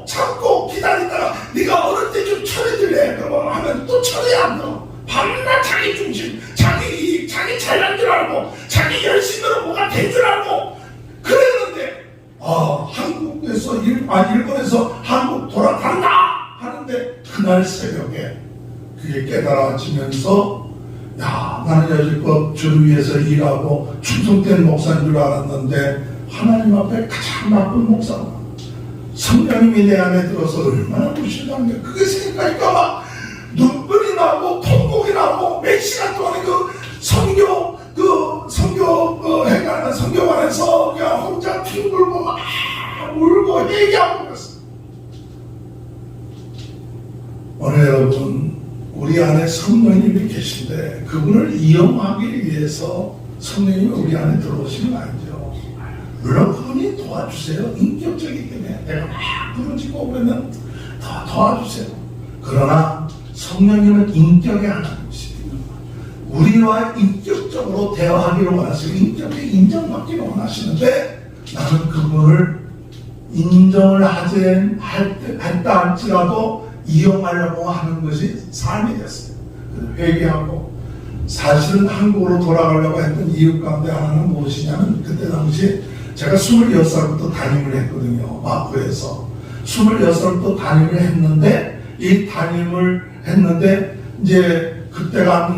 참고 기다리다가 네가 어느 때 좀 철이 들래 그러면 하면 또 철이 안 들어. 밤낮 자기 중심 자기 이익 자기 잘난 줄 알고 자기 열심으로 뭐가 된 줄 알고 그랬는데 한국에서 일본에서 한국 돌아간다 하는데 그날 새벽에 그게 깨달아지면서 나는 여지껏 주를 위해서 일하고 충성된 목사인 줄 알았는데 하나님 앞에 가장 나쁜 목사구나. 성령님이 내 안에 들어서 얼마나 무시당해. 그게 생각하니까 막 눈물이 나고 통곡이 나고 몇 시간 동안에 성교관에서 그냥 혼자 뒹굴고 막 울고 얘기하고 그랬어. 오늘 여러분 우리 안에 성령님이 계신데 그분을 이용하기 위해서 성령님이 우리 안에 들어오시는 거 아니죠. 물론 그분이 도와주세요. 인격적이기 때문에 내가 막 부르짖고 그러면 더 도와주세요. 그러나 성령님은 인격의 하나님이시죠. 우리와 인격적으로 대화하기를 원하시고 인격에 인정받기를 원하시는데 나는 그분을 인정을 했다 할지라도 이용하려고 하는 것이 삶이 됐어요. 회개하고 사실은 한국으로 돌아가려고 했던 이유 가운데 하나는 무엇이냐면 그때 당시 제가 26살부터 담임을 했거든요. 마포에서 26살부터 담임을 했는데 이 담임을 했는데 이제 그때가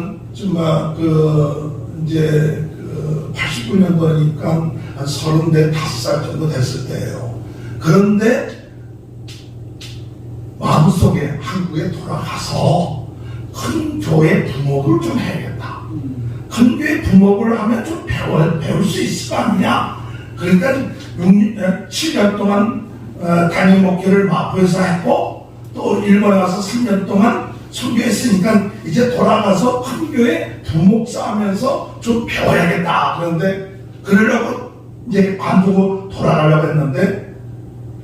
이제 89년도니까 한 35살 정도 됐을 때예요. 그런데 마음속에 한국에 돌아가서 큰 교회 부목을 좀 해야겠다. 큰 교회 부목을 하면 좀 배울 수 있을 거 아니냐. 그러니까 7년 동안 담임 목회를 마포에서 했고 또 일본에 와서 3년 동안 선교했으니까 이제 돌아가서 큰 교회 부목사 하면서 좀 배워야겠다. 그런데 그러려고 이제 관두고 돌아가려고 했는데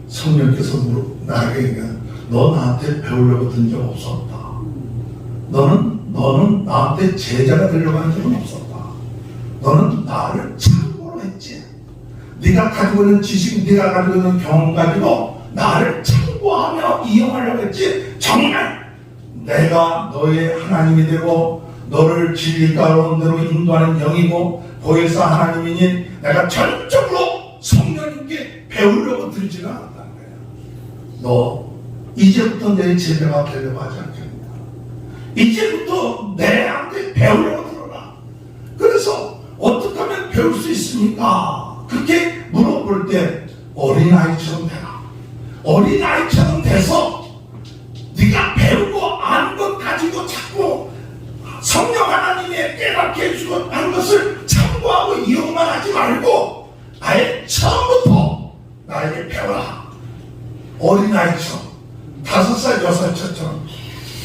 성령께서 나에게 너 나한테 배우려고 든 적 없었다. 너는 나한테 제자가 되려고 한 적은 없었다. 너는 나를 참고로 했지. 네가 가지고 있는 지식, 네가 가지고 있는 경험 가지고 나를 참고하며 이용하려고 했지. 정말 내가 너의 하나님이 되고 너를 진리 가운데로 인도하는 영이고 보혜사 하나님이니 내가 전적으로 성령님께 배우려고 들지는 않았다는 거예요. 너 이제부터 내 제자가 되려고 하지 않겠냐. 이제부터 내한테 배우려고 들어라. 그래서 어떻게 하면 배울 수 있습니까? 그렇게 물어볼 때 어린아이처럼 되라. 어린아이처럼 돼서 네가 배우고 아는 것 가지고 자꾸 성령 하나님의 깨닫게 해주고 하는 것을 참고하고 이용만 하지 말고 아예 처음부터 나에게 배워라. 어린아이처럼 5살, 6살처럼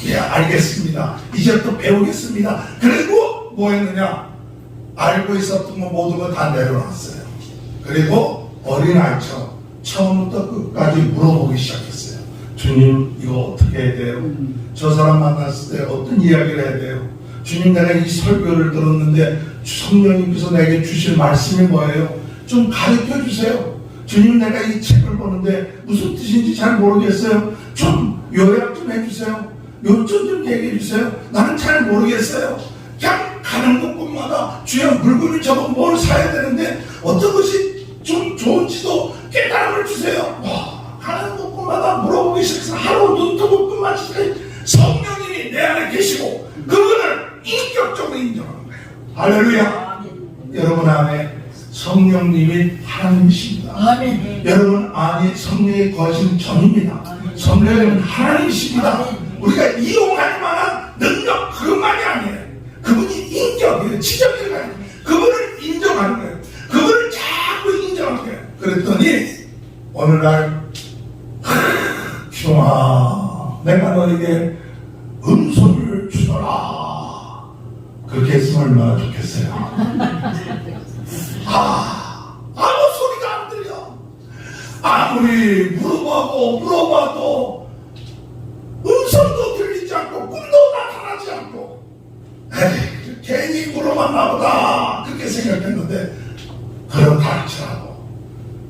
예, 알겠습니다. 이제부터 배우겠습니다. 그리고 뭐 했느냐? 알고 있었던 거 모든 거 다 내려놨어요. 그리고 어린아이처럼 처음부터 끝까지 물어보기 시작했어요. 주님, 이거 어떻게 해야 돼요? 저 사람 만났을 때 어떤 이야기를 해야 돼요? 주님, 내가 이 설교를 들었는데 성령님께서 내게 주실 말씀이 뭐예요? 좀 가르쳐 주세요. 주님, 내가 이 책을 보는데 무슨 뜻인지 잘 모르겠어요. 좀 요약 좀 해주세요. 요점 좀 얘기해 주세요. 나는 잘 모르겠어요. 그냥 가는 곳곳마다 주여 물건을 저거 뭘 사야 되는데 어떤 것이 좀 좋은지도 깨달음을 주세요. 와, 가는 곳곳마다 물어보기 시작해서 하루 눈 뜨고 끝마치니 성령님이 내 안에 계시고 그분을 인격적으로 인정하는 거예요. 할렐루야. 여러분 안에 성령님이 하나님이십니다.
아멘.
여러분 안에 성령이 거하시는 전입니다. 성령님은 하나님이십니다. 우리가 이용할 만한 능력 그것만이 아니에요. 그분이 인격이에요. 지적이에요. 그분을 인정하는 거예요. 그분을 자꾸 인정하는 거예요. 그랬더니 어느 날 주아 내가 너에게 음소를 주더라. 그렇게 했으면 얼마나 좋겠어요. 아무 소리가 안 들려. 아무리 물어봐도 음성도 들리지 않고 꿈도 나타나지 않고 에이, 괜히 물어봤나 보다 그렇게 생각했는데 그렇다할지라도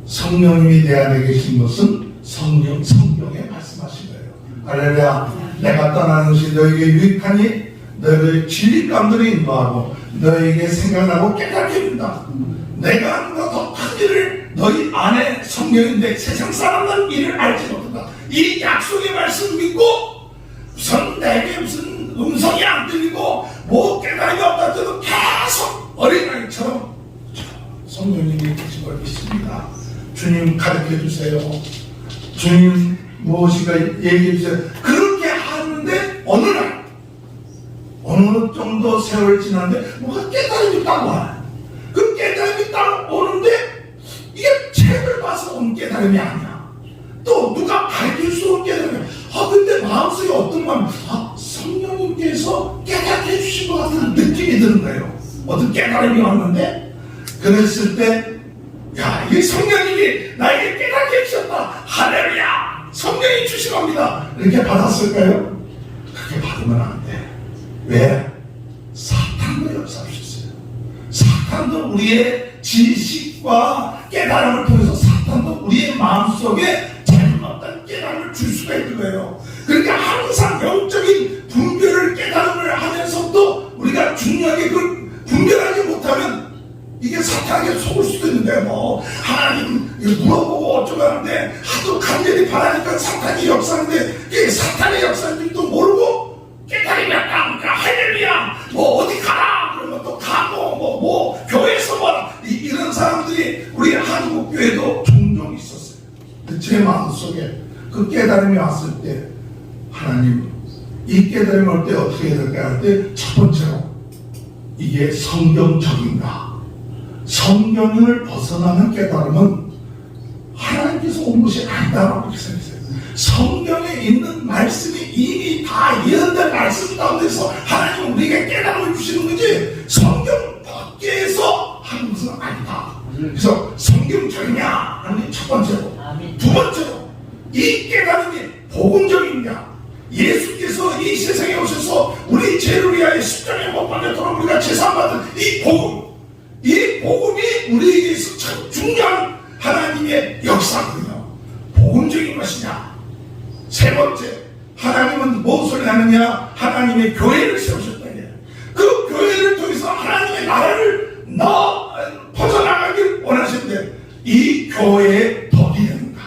성령님이 내 안에 계신 것은 성경에 말씀하신 거예요. 할렐루야. 내가 떠나는 것이 너에게 유익하니 너희의 진리 가운데로 인도하고 너에게 생각나고 깨닫게 해준다. 내가 하는 것 더 큰 일을 너희 안에 성령인데 세상 사람들은 이를 알지 못한다. 이 약속의 말씀 믿고 우선 내게 무슨 음성이 안 들리고 뭐 깨달음이 없다 해도 계속 어린아이처럼 성령님이 계신 걸 믿습니다. 주님 가르쳐 주세요. 주님 무엇인가 얘기해 주세요. 그렇게 하는데 어느 정도 세월 지났는데 뭐가 깨달음이 딱 와요. 그 깨달음이 딱 오는데 이게 책을 봐서 온 깨달음이 아니야. 또 누가 가르칠 수 없는 깨달음이야. 근데 마음속에 어떤 마음, 성령님께서 깨닫게 해주신 것 같은 느낌이 드는 거예요. 어떤 깨달음이 왔는데 그랬을 때 야, 이 성령님이 나에게 깨닫게 해주셨다. 할렐루야. 성령이 주신 겁니다. 이렇게 받았을까요? 그렇게 받으면 안 돼. 왜? 사탄도 역사하셨어요. 사탄도 우리의 지식과 깨달음을 통해서 사탄도 우리의 마음속에 잘못된 깨달음을 줄 수가 있는 거예요. 그러니까 항상 영적인 분별을 깨달음을 하면서도 우리가 중요한 분명하게 그걸 분별하지 못하면 이게 사탄에게 속을 수도 있는데 뭐 하나님 물어보고 어쩌고 하는데 하도 간절히 바라니까 사탄이 역사하는데 이게 사탄의 역사인지도 모르고 깨달음이 약간 할렐루야 뭐 어디 가라 그러면 또 가고 뭐 교회에서 뭐라 이런 사람들이 우리 한국 교회도 종종 있었어요. 제 마음속에 그 깨달음이 왔을 때 하나님 이 깨달음이 올 때 어떻게 해야 될까 할 때 첫 번째로 이게 성경적인가 성경을 벗어나는 깨달음은 하나님께서 온 것이 아니다라고 생각했어요. 성경에 있는 말씀이 이미 다 예언된 말씀 가운데서 하나님은 우리에게 깨달음을 주시는 거지 성경 밖에서 하는 것은 아니다. 그래서 성경적이냐 하는 게 첫 번째로 두 번째로 이 깨달음이 복음적이냐 예수께서 이 세상에 오셔서 우리 죄를 위하여 십자가에 못 박혔도록 우리가 제사받은 이 복음이 우리에게 있어 참 중요한 하나님의 역사거든요. 복음적인 것이냐. 세 번째, 하나님은 무엇을 하느냐? 하나님의 교회를 세우셨다. 그 교회를 통해서 하나님의 나라를 퍼져나가길 원하시는데 이 교회의 덕이 되는가?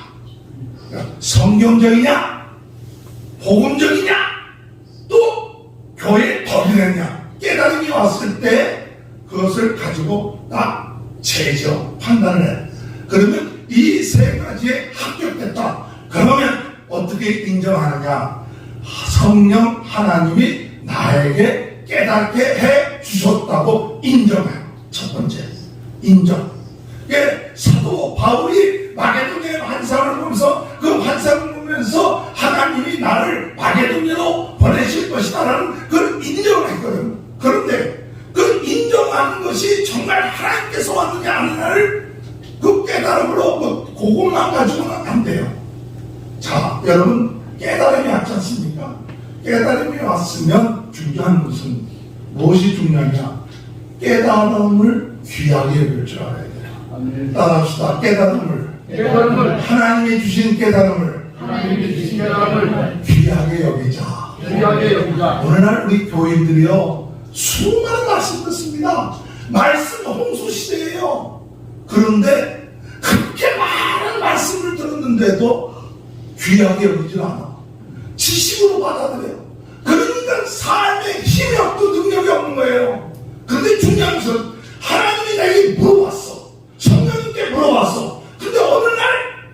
그러니까 성경적이냐? 복음적이냐? 또 교회의 덕이 되느냐? 깨달음이 왔을 때 그것을 가지고 딱 제적 판단을 해. 그러면 이 세 가지에 합격됐다. 그러면 어떻게 인정하느냐? 성령 하나님이 나에게 깨닫게 해 주셨다고 인정해요. 첫 번째, 인정. 예, 사도 바울이 마게도냐의 환상을 보면서 그 환상을 보면서 하나님이 나를 마게도냐로 보내실 것이다라는 그걸 인정을 했거든요. 그런데 그 인정하는 것이 정말 하나님께서 왔느냐 아니냐를 그 깨달음으로 그것만 가지고는 안 돼요. 자, 여러분 깨달음이 왔지 않습니까? 깨달음이 왔으면 중요한 것은 무엇이 중요하냐? 깨달음을 귀하게 여길 줄 알아야 돼요. 따라합시다. 깨달음을 하나님이 주신 깨달음을 귀하게 여기자. 오늘날 우리 교인들이요 수많은 말씀 듣습니다. 말씀 홍수 시대예요. 그런데 그렇게 많은 말씀을 들었는데도 귀하게 여기질 않아. 지식으로 받아들여요. 그러니까 삶에 힘이 없고 능력이 없는 거예요. 그런데 중요한 것은 하나님이 나에게 물어봤어. 성령님께 물어봤어. 근데 어느 날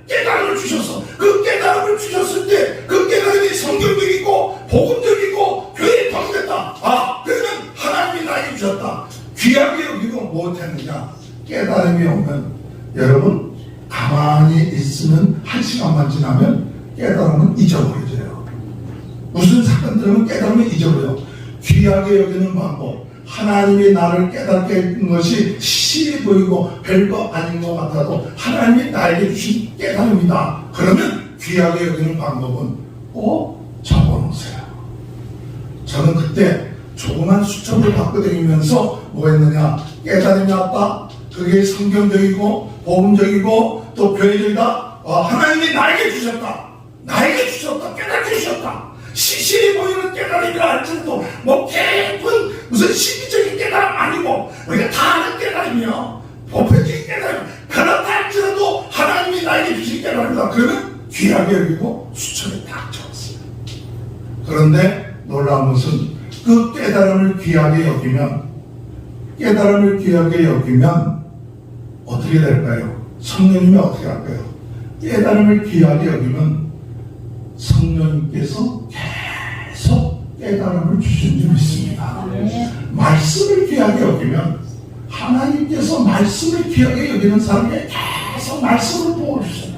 깨달음을 주셔서 그 깨달음을 주셨을 때 그 깨달음이 성경적이고 복음적이고 교회에 덕이 됐다. 아, 그러면 하나님이 나에게 주셨다. 귀하게 여기고 못했느냐? 깨달음이 오면 여러분 가만히 있으면 한 시간만 지나면 깨달음은 잊어버려져요. 무슨 사건 들으면 깨달음은 잊어버려요. 귀하게 여기는 방법. 하나님이 나를 깨닫게 해준 것이 시시해 보이고 별거 아닌 것 같아도 하나님이 나에게 주신 깨달음이다. 그러면 귀하게 여기는 방법은 꼭 적어놓으세요. 저는 그때 조그만 수첩을 갖고 다니면서 뭐 했느냐? 깨달음이 왔다. 그게 성경적이고 복음적이고 또 교회적이다. 하나님이 나에게 주셨다. 나에게 주셨다. 깨닫게 주셨다. 시시해 보이는 깨달음이라 할지라도 뭐 깊은 무슨 신비적인 깨달음 아니고 우리가 다 아는 깨달음이요. 보편적인 깨달음. 그렇다 할지라도 하나님이 나에게 주신 깨달음이다. 그러면 귀하게 여기고 수첩에 딱 적었어요. 그런데 놀라운 것은 그 깨달음을 귀하게 여기면 어떻게 될까요? 성령님이 어떻게 할까요? 깨달음을 귀하게 여기면 성령님께서 계속 깨달음을 주신 줄 믿습니다. 말씀을 귀하게 여기면 하나님께서 말씀을 귀하게 여기는 사람에게 계속 말씀을 보여주셔요.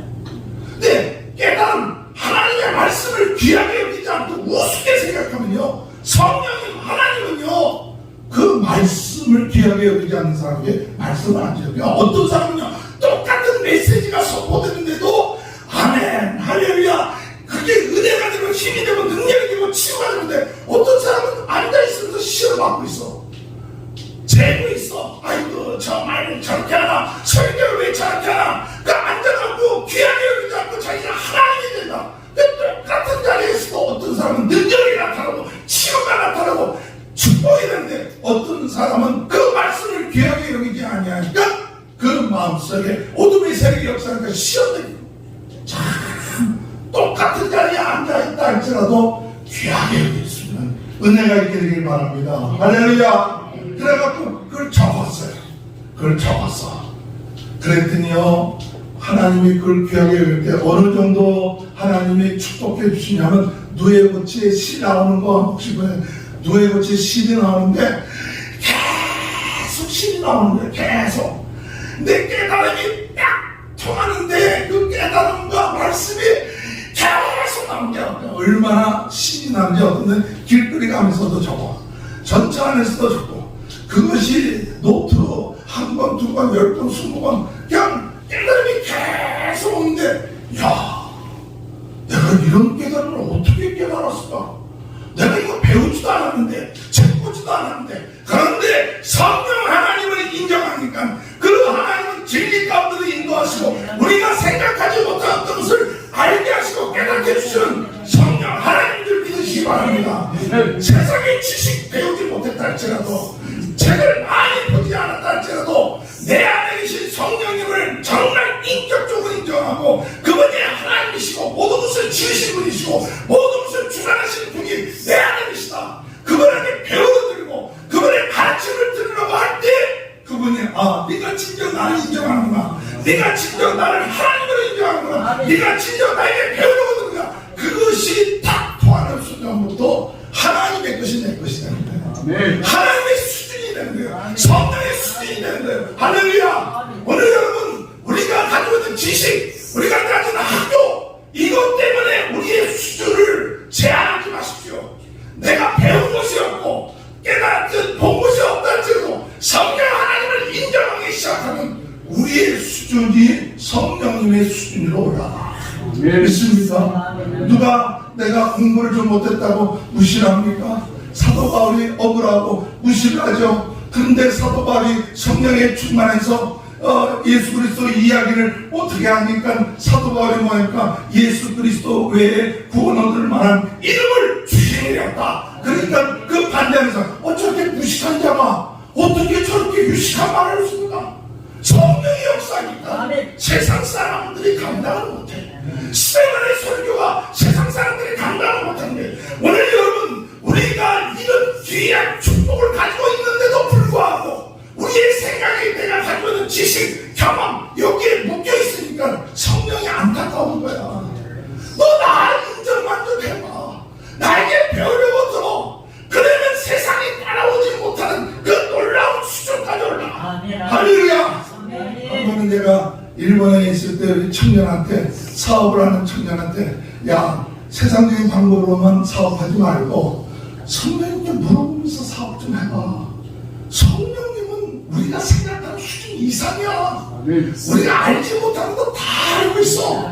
근데 깨달음, 하나님의 말씀을 귀하게 여기지 않고 우습게 생각하면요, 성령님, 하나님은요 그 말씀을 귀하게 여기지 않는 사람에게 말씀을 안 줘요. 어떤 사람은요 똑같은 메시지가 선포되는데도 아멘, 할렐루야, 그게 은혜가 되고 힘이 되고 능력이 되고 치유가 되는데 어떤 사람은 앉아있으면서 시험을 받고 있어. 재고 있어. 아이고 정말 저렇게 하나, 설교를 왜 저렇게 하나. 그 앉아갖고 귀하게 여기지 않고 자기가 하나님이 된다. 똑같은 자리에서도 어떤 사람은 능력이 나타나고 치유가 나타나고 축복이 되는데 어떤 사람은 그 말씀을 귀하게 여기지 아니하니까 그 마음속에 어둠의 세력이 역사하니까 시험되고 참 똑같은 자리에 앉아있다 할지라도 귀하게 여기있으면 은혜가 있게 되길 바랍니다. 할렐루야. 그래갖고 그걸 적었어요. 그걸 적었어. 그랬더니요, 하나님이 그걸 귀하게 여길 때 어느 정도 하나님이 축복해 주시냐면, 누에고치에 시 나오는 거 혹시 보면 누에고치에 시이 나오는데 계속 시이 나오는 거예요. 계속. 내 깨달음이 딱 통하는데 그 깨달음과 말씀이 계속 나온 게 얼마나 신이 나는지 어떤 길거리 가면서도 적어. 전차 안에서도 적고. 그것이 노트로 한 번, 두 번, 10번, 20번 그냥 깨달음이 계속 오는데, 야, 내가 이런 깨달음을 어떻게 깨달았을까? 내가 이거 배우지도 않았는데, 책 보지도 않았는데, 그런데 성령 하나님을 인정하니까 그 하나님은 진리 가운데로 인도하시고 우리가 생각하지 못한 것을 알게 하시고 깨닫게 해주시는 성령 하나님을 믿으시기 바랍니다. 세상의 지식 배우지 못했다 할지라도, 책을 많이 보지 않았다 할지라도 내 안에 계신 성령님을 정말 인격적으로 인정하고 그분이 하나님이시고 모든 것을 지으신 분이시고 모든 것을 주관하시는 분이 내 안에 계시다. 그분에게 배워드리고 그분의 가르침을 들으려고 할 때 그분이 네가 진정 나를 인정하는구나, 네가 진정 나를 하나님으로 인정하는구나, 네가 진정 나에게 배우려고 드는구나, 그것이 딱 통하는 순간부터 하나님의 것이 내 것이 되는 거예요. 하나님의 수준이 되는 거예요. 성령의 수준이 되는 거예요. 할렐루야. 오늘 여러분, 우리가 가지고 있는 지식, 우리가 가지고 있는 학교, 이것 때문에 우리의 수준을 제한하지 마십시오. 내가 배운 것이 없고 깨닫은 본 것이 없다 할지라도 성령 하나님을 인정하기 시작하면 우리의 수준이 성령님의 수준으로 올라가. 믿습니까? 누가 내가 공부를 좀 못했다고 무시를 합니까? 사도 바울이 억울하고 무시를 하죠. 그런데 사도 바울이 성령에 충만해서 예수 그리스도 이야기를 어떻게 하니까 사도 바울이 뭐니까 예수 그리스도 외에 구원 얻을 만한 이름을 주시리였다. 그러니까 그 반대하면서 저렇게 무식한 자가 어떻게 저렇게 유식한 말을 했습니까? 성령의 역사니까 세상 사람들이 감당을 못해. 스테반의 설교가 세상 사람들이 감당을 못하는데, 오늘 여러분, 우리가 이런 귀한 축복을 가지고 있는데도 불구하고 우리의 생각이, 내가 가지고 있는 지식, 경험 여기에 묶여 있으니까 성령이 안타까운 거야. 너 나를 인정만 좀 해봐. 나에게 배우려고 들어. 그러면 세상이 따라오지 못하는 그 놀라운 수준까지 올라가. 할렐루야. 한번은 내가 일본에 있을 때 우리 청년한테, 사업을 하는 청년한테, 야, 세상적인 방법으로만 사업하지 말고 성령님께 물어보면서 사업 좀 해봐. 성령님은 우리가 생각하는 수준 이상이야. 우리가 알지 못하는 거 다 알고 있어.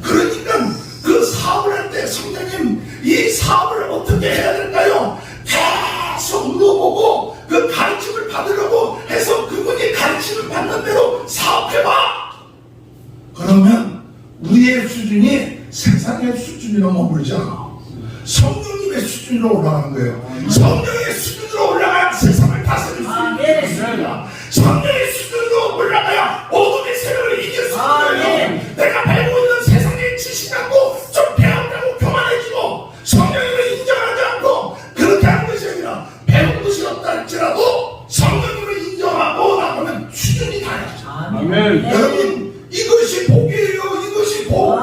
그러니까 그 사업을 할 때 성령님, 이 사업을 어떻게 해야 될까요? 계속 물어보고 그 가르침을 받으려고 해서 그분이 가르침을 받는 대로 사업해봐. 그러면 우리의 수준이 세상의 수준으로 머물지 않아. 성령님의 수준으로 올라가는 거예요. 성령의 수준으로 올라가야 세상을 다스릴 수 있습니다. 성령의 수준으로 올라가야 어둠의 세력을 이길 수 있는 거예요. 내가 배우고 있는 세상의 지식 갖고 좀 배운다고 교만해지고 성령님을 인정하지 않고 그렇게 하는 것이 아니라, 배운 것이 없다 할지라도 성령님을 인정하고 나가면 수준이 달라져. 여러분, 이것이 복이에요. 이것이 복.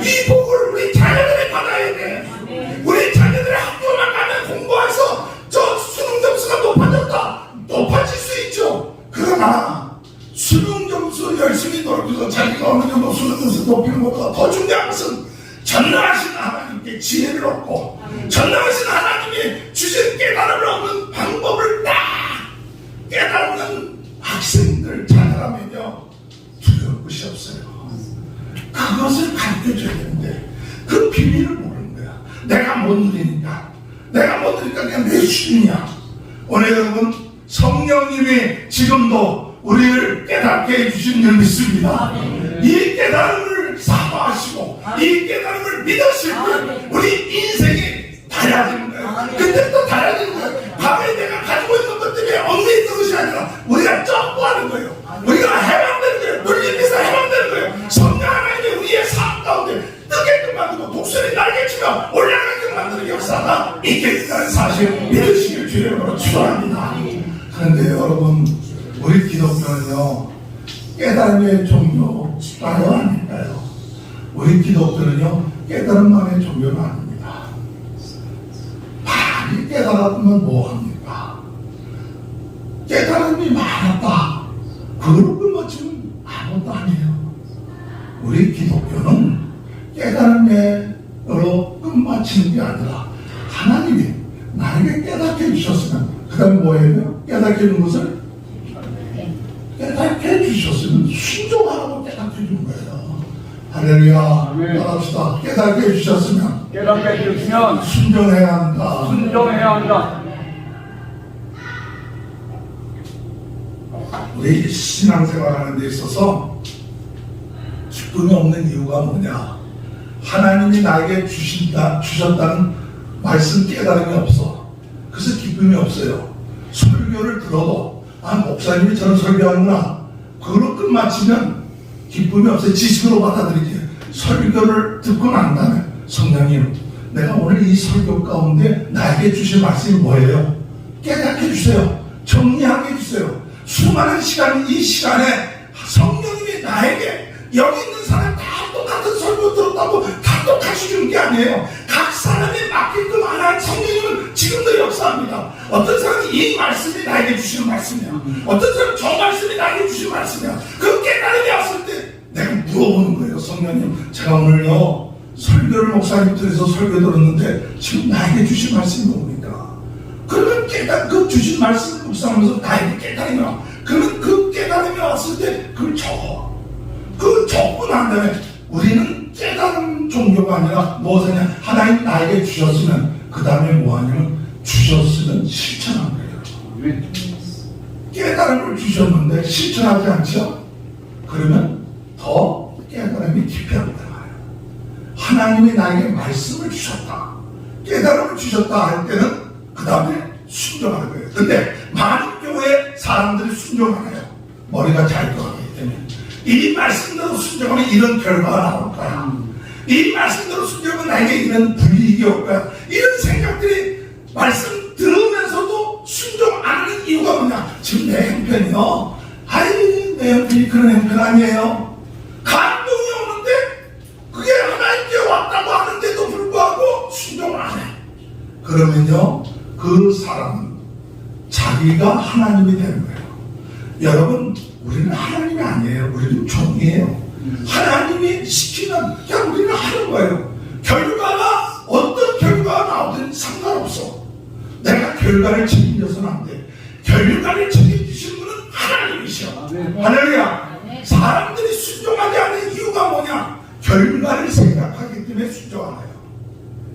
이 복을 우리 자녀들이 받아야 돼. 우리 자녀들이 학교만 가면 공부해서 저 수능 점수가 높아졌다. 높아질 수 있죠. 그러나 수능 점수 열심히 노력해서 자기가 어느 정도 수능 점수 높이는 것보다 더 중요한 것은 전능하신 하나님께 지혜를 얻고 전능하신 하나님이 주신 깨달음을 얻는 방법을 딱 깨닫는 학생들 자녀라면요, 두려울 것이 없어요. 그것을 가르쳐줘야 되는데 그 비밀을 모르는 거야. 내가 못 누리니까 그냥 내 수준이야. 오늘 여러분, 성령님이 지금도 우리를 깨닫게 해주신 줄 믿습니다. 이 깨달음을 사모하시고 이 깨달음을 믿으실 때 우리 인생이 달라지는 거예요. 근데 또 달라지는 거예요. 밤에 내가 가지고 있는 것 때문에 엉덩이 위에다가 올라가게 만드는 역사가 있겠다는 사실 믿으시길 주님으로 축원합니다. 그런데 여러분, 우리 기독교는요 깨달음의 종교가요 아닐까요? 우리 기독교는요 깨달음만의 종교가 아닙니다. 많이 깨달았으면 뭐합니까? 깨달음이 많았다, 그걸로 끝마치면 아무것도 아니에요. 우리 기독교는 깨달음으로 끝마치는 게 아니라 하나님이 나에게 깨닫게 해주셨으면, 그 다음에 뭐예요? 깨닫게 해준 것을 깨닫게 해주셨으면 순종하라고 깨닫게 해준 거예요. 할렐루야. 따라합시다. 깨닫게 해주셨으면
깨닫게 해주시면
순종해야 한다.
순종해야 한다.
우리 신앙생활하는 데 있어서 기쁨이 없는 이유가 뭐냐? 하나님이 나에게 주셨다는 말씀 깨달음이 없어. 그래서 기쁨이 없어요. 설교를 들어도 목사님이 저런 설교하는구나, 그걸로 끝마치면 기쁨이 없어요. 지식으로 받아들이지. 설교를 듣고 난 다음에 성령님, 내가 오늘 이 설교 가운데 나에게 주신 말씀이 뭐예요? 깨닫게 해주세요. 정리하게 해주세요. 수많은 시간, 이 시간에 성령님이 나에게 여기 있는 사람 다 똑같은 설교 들었다고 다 똑같이 주는 게 아니에요. 각 사람이 맡기끔 안 한 성령님은 지금도 역사합니다. 어떤 사람이 이 말씀이 나에게 주시는 말씀이야, 어떤 사람은 저 말씀이 나에게 주시는 말씀이야. 그 깨달음이 왔을 때 내가 물어보는 거예요. 성령님, 제가 오늘요 설교를 목사님 들에서 설교 들었는데 지금 나에게 주신 말씀이 뭡니까? 그러면 그 주신 말씀을 묵상하면서 나에게 깨달음이 와. 그러면 그 깨달음이 왔을 때 그걸 적어. 그 적고 난 다음에 우리는 깨달음 종교가 아니라 무엇이냐? 하나님 나에게 주셨으면 그 다음에 뭐하냐면 주셨으면 실천한 거예요. 깨달음을 주셨는데 실천하지 않죠? 그러면 더 깨달음이 깊이 안 들어가요. 하나님이 나에게 말씀을 주셨다, 깨달음을 주셨다 할 때는 그 다음에 순종하는 거예요. 근데 많은 교회 사람들이 순종 안 해요. 머리가 잘 돌아가기 때문에. 이 말씀대로 순종하면 이런 결과가 나올 거야. 이 말씀대로 순종하면 나에게 이런 불이익이 올 거야. 이런 생각들이 말씀 들으면서도 순종 안 하는 이유가 뭐냐? 지금 내 형편이요, 내 형편이 그런 형편 아니에요. 감동이 오는데 그게 하나님께 왔다고 하는데도 불구하고 순종을 안 해. 그러면요 그 사람은 자기가 하나님이 되는 거예요. 여러분, 우리는 하나님이 아니에요. 우리는 종이에요. 하나님이 시키면 그냥 우리는 하는 거예요. 결과가 어떤 결과가 나오든 상관없어. 내가 결과를 책임져서는 안 돼. 결과를 책임지시는 분은 하나님이셔. 할렐루야. 사람들이 순종하지 않는 이유가 뭐냐? 결과를 생각하기 때문에 순종 안 해요.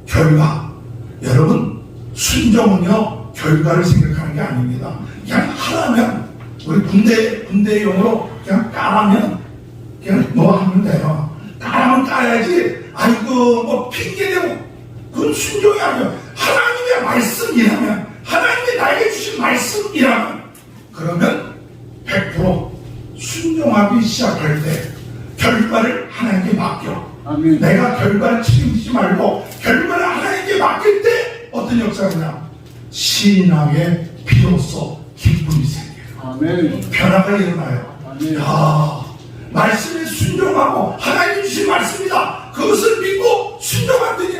결과. 여러분, 순종은요 결과를 생각하는 게 아닙니다. 그냥 하라면, 우리 군대용으로 그냥 까라면 그냥 뭐 하면 돼요. 까라면 까야지. 아이고 뭐 핑계대고, 그건 순종이 아니에요. 하나님의 말씀이라면, 하나님이 나에게 주신 말씀이라면, 그러면 100% 순종하기 시작할 때 결과를 하나님께 맡겨.
아멘.
내가 결과를 책임지지 말고 결과를 하나님께 맡길 때 어떤 역사냐? 신앙의 비로소 기쁨이 생겨요.
아멘.
변화가 일어나요.
아멘.
야, 말씀에 순종하고 하나님 주신 말씀이다, 그것을 믿고 순종하더니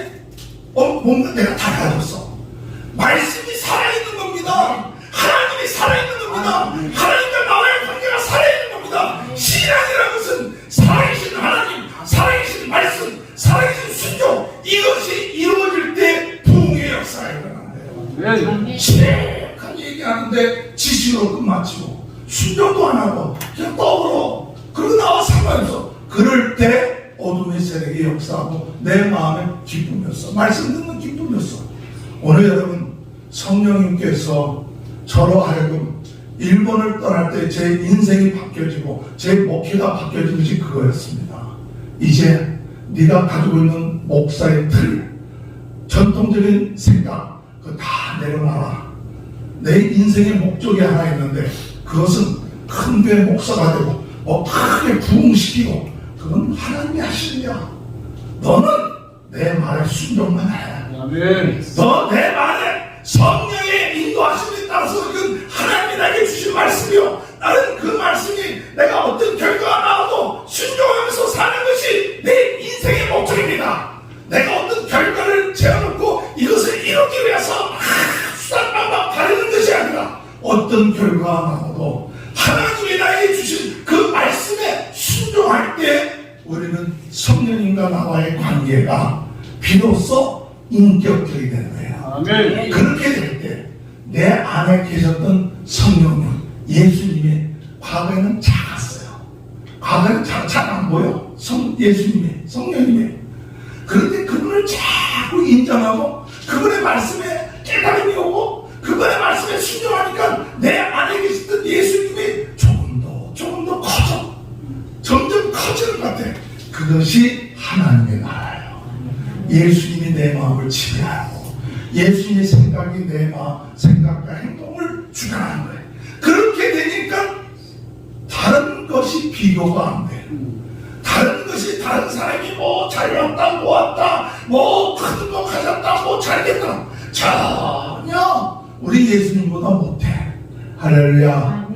뭔가 내가 달라졌어. 말씀이 살아있는 겁니다. 하나님이 살아있는 겁니다. 하나님과 나와의 관계가 살아있는 겁니다. 신앙이라는 것은 살아계신 하나님, 살아계신 말씀, 살아계신 순종, 이것이 이루어질 때 부흥의 역사가 일어난대요.
네.
시작한 얘기하는데 지식으로 끝마치고 순종도 안 하고 그냥 떠들어. 그러고 나와 상관없어. 그럴 때 어둠의 세력이 역사하고 내 마음에 기쁨이었어. 말씀 듣는 기쁨이었어. 오늘 여러분, 성령님께서 저로 하여금 일본을 떠날 때 제 인생이 바뀌어지고 제 목회가 바뀌어진 것이 그거였습니다. 이제 네가 가지고 있는 목사의 틀, 전통적인 생각, 그거 다 내려놔라. 내 인생의 목적이 하나 있는데 그것은 큰 교회 목사가 되고 크게 부흥시키고, 그건 하나님이 하시는 거야. 너는 내 말에 순종만 해.
아멘.
너 내 말에 성령의 인도하심에 따라서 이건 하나님이 나에게 주신 말씀이요. 나는 그 말씀이 내가 어떤 결과가 나와도 순종하면서 사는 것이 내 인생의 목적입니다. 내가 어떤 결과를 재어놓고 이것을 이루기 위해서 수단방방 바르는 것이 아니라 어떤 결과가 나와도 하나님이 나에게 주신 그 말씀에 순종할 때 우리는 성령님과 나와의 관계가 비로소 인격적이 되는 거예요.
아멘.
그렇게 될 때 내 안에 계셨던 성령님, 예수님이 과거에는 작았어요. 과거에는 잘 안 보여. 예수님이, 성령님이. 그런데 그분을 자꾸 인정하고 그분의 말씀에 깨달음이 오고 그분의 말씀에 순종하니까 내 안에 계셨던 예수님이 조금 더 커져. 점점 커지는 것 같아. 그것이 하나님의 나라예요. 예수님이 내 마음을 지배하고 예수님의 생각이 내 마음, 생각과 행동을 주관하는 거예요. 그렇게 되니까 다른 것이 비교가 안 돼. 다른 것이 다른 사람이 뭐 잘났다, 모았다, 뭐 큰 거 가졌다, 뭐 잘됐다. 전혀 우리 예수님보다 못해. 할렐루야.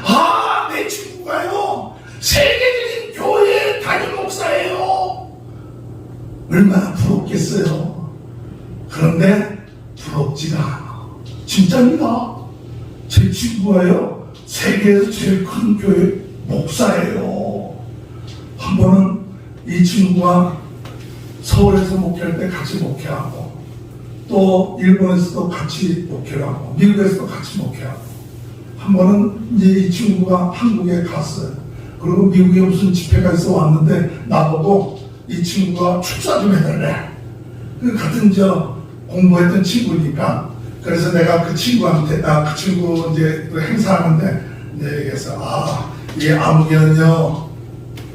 아, 내 친구가요. 세계적인 교회 담임 목사예요. 얼마나 부럽겠어요. 그런데 부럽지가 않아. 진짜입니다. 제 친구가요. 세계에서 제일 큰 교회 목사예요. 한 번은 이 친구가 서울에서 목회할 때 같이 목회하고 또 일본에서도 같이 목회를 하고 미국에서도 같이 목회하고 한 번은 이제 이 친구가 한국에 갔어요. 그리고 미국에 무슨 집회가 있어 왔는데 나보고 이 친구가 축사 좀 해달래. 그 같은 공부했던 친구니까 그래서 내가 그 친구한테 그 친구 이제 또 행사하는데 얘기해서 이 아무개는요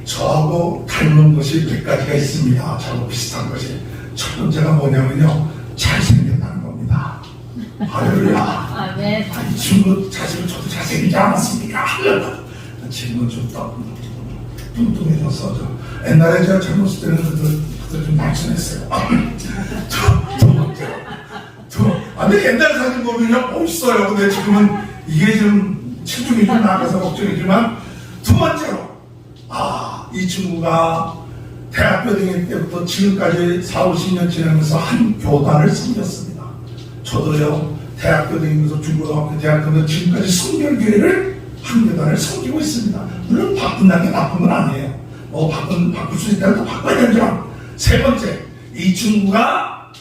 저하고 닮은 것이 몇 가지가 있습니다. 저하고 비슷한 것이 첫 번째가 뭐냐면요 잘생겼다는 겁니다. 할렐루야. 이 친구 자식은 저도 잘생기지 않았습니까? 친구는 좀 뚱뚱해져서 옛날에 제가 젊었을 때는 그때 좀 날씬했어요. 근데 옛날 사진 보면요 멋있어요. 근데 지금은 이게 좀 체중이 좀 나가서 걱정이지만 두 번째로 이 친구가 대학교 다닐 때부터 지금까지 40-50년 지내면서 한 교단을 섬겼습니다. 저도요 대학교 다니면서 중고등학교 대학교 지금까지 성결교회를 한 교단을 섬기고 있습니다. 물론 바꾼다는 게 나쁜 건 아니에요. 바꿀 수 있다면 또 바꿔야 되지만 세 번째 이 친구가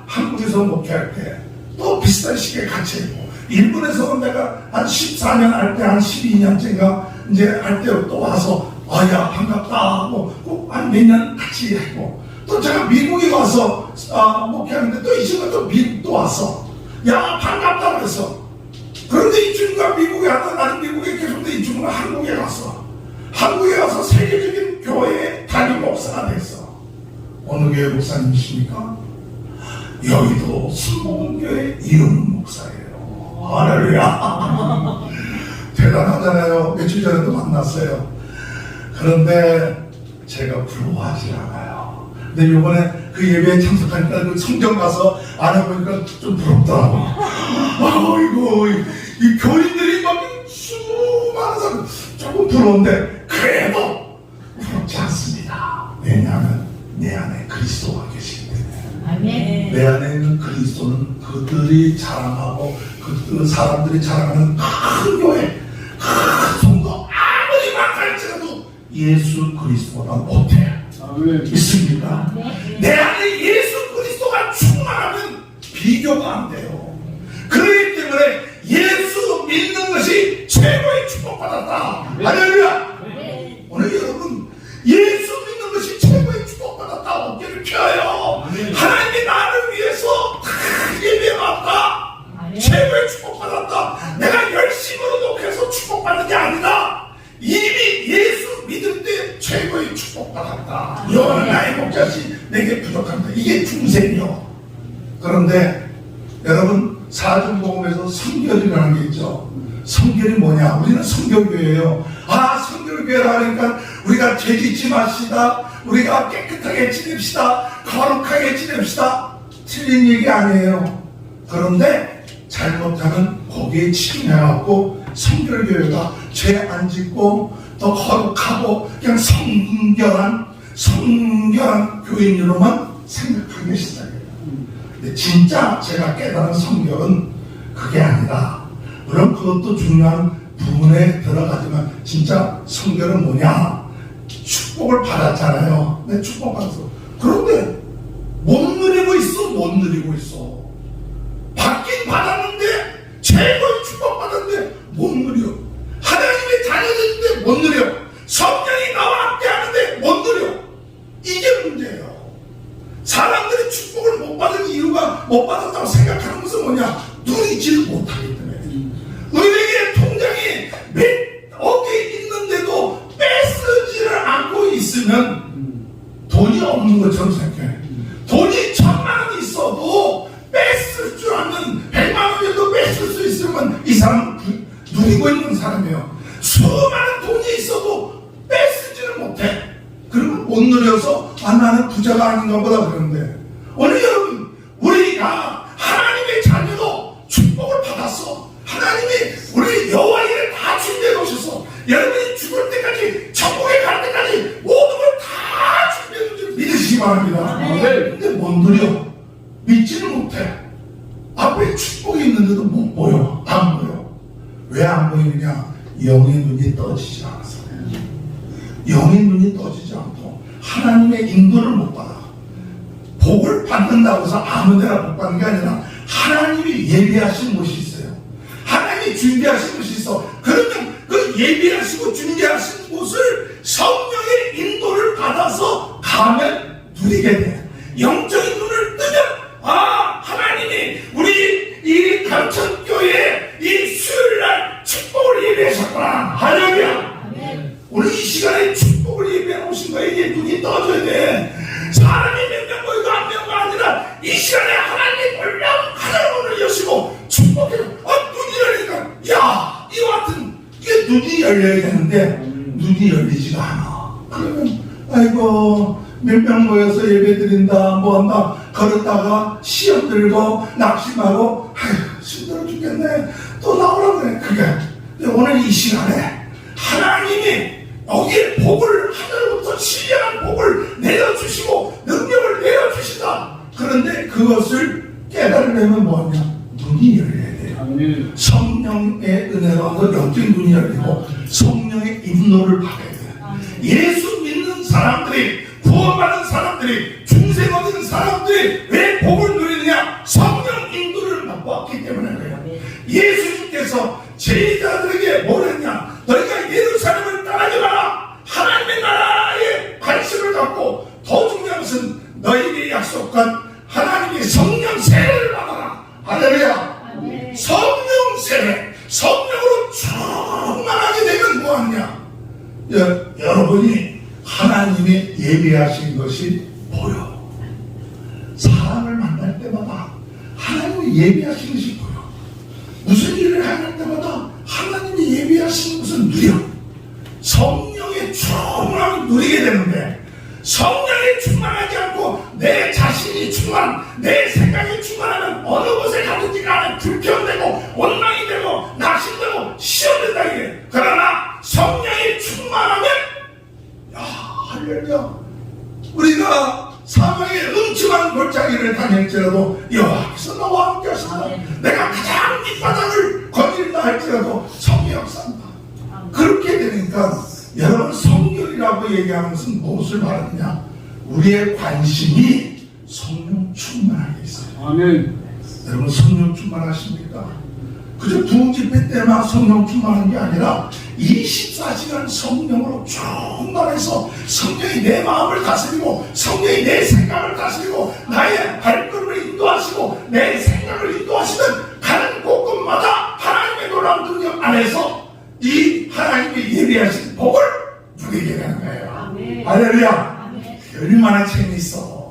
한국에서 목회할 때 또 비슷한 시기에 같이 했고 일본에서는 내가 한 14년 할 때 한 12년째인가 이제 할 때 또 와서 야 반갑다 하고 꼭 한 몇 년 같이 했고 또 제가 미국에 와서 목회하는데 또 이 친구가 또 미국도 왔어. 야 반갑다 그래서 그런데 이 친구가 미국에 왔다 나는 미국에 계속인데 이 친구가 한국에 갔어. 한국에 가서 세계적인 교회의 담임 목사가 됐어. 어느 교회 목사님이십니까? 여의도 순복음교회 이름 목사예요. 할렐루야. 대단하잖아요. 며칠 전에도 만났어요. 그런데 제가 부러워하지 않아요. 근데 이번에 그 예배에 참석하니까 그 성경 가서 알아보니까 좀 부럽더라고. 아이고 이 교인들이 막 수많은 사람 조금 부러운데 그래도 부럽지 않습니다. 왜냐하면 내 안에 그리스도가 계시기 때문에. 내 안에 있는 그리스도는 그들이 자랑하고 그 사람들이 자랑하는 큰 교회, 큰 성도 아무리 막할지라도 예수 그리스도보다 못해. 있습니까? 내 안에 예수 그리스도가 충만하면 비교가 안 돼요. 그렇기 때문에 예수 믿는 것이 최고의 축복받았다. 할렐루야. 오늘 여러분 예수 믿는 것이 최고의 축복받았다. 어깨를 펴요. 하나님이 나를 위해서 다 예배해 왔다. 최고의 축복받았다. 내가 열심으로 녹여서 축복받는 게 아니라 이미 예수 믿을 때 최고의 축복받았다. 여호와는 나의 목자시 내게 부족합니다. 이게 중생이요. 그런데 여러분 사중복음에서 성결이라는 게 있죠. 성결이 뭐냐? 우리는 성결교회예요. 성결교회라 하니까 우리가 죄짓지 마시다, 우리가 깨끗하게 지냅시다, 거룩하게 지냅시다, 틀린 얘기 아니에요. 그런데 잘못하면 거기에 치중해갖고 성결교회가 죄 안 짓고 더 거룩하고 그냥 성결한 교인으로만 생각하기 시작해요. 근데 진짜 제가 깨달은 성결은 그게 아니다. 물론 그것도 중요한 부분에 들어가지만 진짜 성결은 뭐냐? 축복을 받았잖아요. 내 축복받았어. 그런데 못 누리고 있어. 받긴 받았는데 최고의 축복받았는데 못 누려. 하나님의 자녀들인데 못 누려. 성령이 나와 함께 하는데 못 누려. 이게 문제예요. 사람들이 축복을 못 받은 이유가 못 받았다고 생각하는 것은 뭐냐? 누리지를 못하기 때문에. 은행의 통장이 몇 억이 있는데도 뺏으지를 않고 있으면 돈이 없는 것처럼 생각해. 돈이 1,000만 원이 있어도 뺏을 줄 아는 100만 원이라도 뺏을 수 있으면 이 사람은 누리고 있는 사람이에요. 수많은 돈이 있어도 뺏지를 못해. 그러면 못 누려서 나는 부자가 아닌가 보다 그러는데, 오늘 여러분, 우리가 하나님의 자녀도 축복을 받았어. 하나님이 우리 여호와 일을 다 준비해 놓으셔서 여러분이 죽을 때까지, 천국에 갈 때까지 모든 걸 다 준비해 놓은 줄 믿으시기 바랍니다. 근데 못 누려. 믿지는 못해. 앞에 축복이 있는데도 못 보여. 안 보여. 왜 안 보이느냐? 영의 눈이 떠지지 않아서. 영의 눈이 떠지지 않고 하나님의 인도를 못 받아. 복을 받는다고 해서 아무 데나 복 받는 게 아니라 하나님이 예비하신 곳이 있어요. 하나님이 준비하신 곳이 있어. 그러면 그 예비하시고 준비하신 곳을 성령의 인도를 받아서 가면 누리게 돼. 영적인 눈을 뜨면 하나님이 우리 이 감천교회 이 수요일날 축복을 예비하셨구나. 할렐루야. 오늘 이 시간에 축복을 예비해 오신 거에 이게 눈이 떠져야 돼. 사람이 몇 명 모이고 한 명가 아니라 이 시간에 하나님이 물량 하늘문을 여시고 축복해. 눈이 열리니까 이와 같은 이게 눈이 열려야 되는데 눈이 열리지가 않아. 그러면 아이고 몇 명 모여서 예배 드린다 뭐한다 걸었다가 시험 들고 낙심하고 힘들어 죽겠네 또 나오라 그래. 그게 오늘 이 시간에 하나님이 여기에 복을 하늘부터 신령한 복을 내려주시고 능력을 내려주시다. 그런데 그것을 깨달으려면 뭐냐? 눈이 열려야 돼요. 성령의 은혜로 영적인 눈이 열리고 성령의 인도를 받아야 돼요. 예수 믿는 사람들이, 구원받은 사람들이, 중생 얻은 사람들이 왜 복을 누리느냐? 성령 인도를 받았기 때문에 그래요. 예수님께서 제자들에게 뭐랬냐? 너희가 예루살렘을 떠나지 마라. 하나님의 나라에 관심을 갖고 더 중요한 것은 너희에게 약속한 하나님의 성령 세례를 받아라. 할렐루야. 성령 세례. 성령으로 충만하게 되면 뭐하느냐? 여러분이 하나님의 예비하신 것이 보여. 사람을 만날 때마다 하나님의 예비하신 것이 보여. 무슨 일을 할 때마다 하나님이 예비하신 것을 누려. 성령의 충만함을 누리게 되는데, 성령이 충만하지 않고 내 자신이 내 생각이 충만하면 어느 곳에 가든지 간에 불평되고 원망이 되고 낙심되고 시험된다 이게. 그러나 성령이 충만하면 할렐루야. 우리가 사망의 음침한 골짜기를 다닐지라도 여호와께서 나와 함께 하신다. 내가 가장 밑바닥을 거닐다 할지라도 성령이 역사한다. 그렇게 되니까 여러분 성결이라고 얘기하는 것은 무엇을 말하느냐? 우리의 관심이 성령 충만하게 있어요.
아멘.
여러분 성령 충만하십니까? 그저 부흥 집회 때만 성령 충만한 게 아니라 24시간 성령으로 충만해서 성령이 내 마음을 다스리고 성령이 내 생각을 다스리고 나의 발걸음을 인도하시고 내 생각을 인도하시는 가는 곳곳마다 하나님의 놀라운 능력 안에서 이 하나님이 예비하신 복을 누리게 되는 거예요. 할렐루야. 얼마나 재미있어.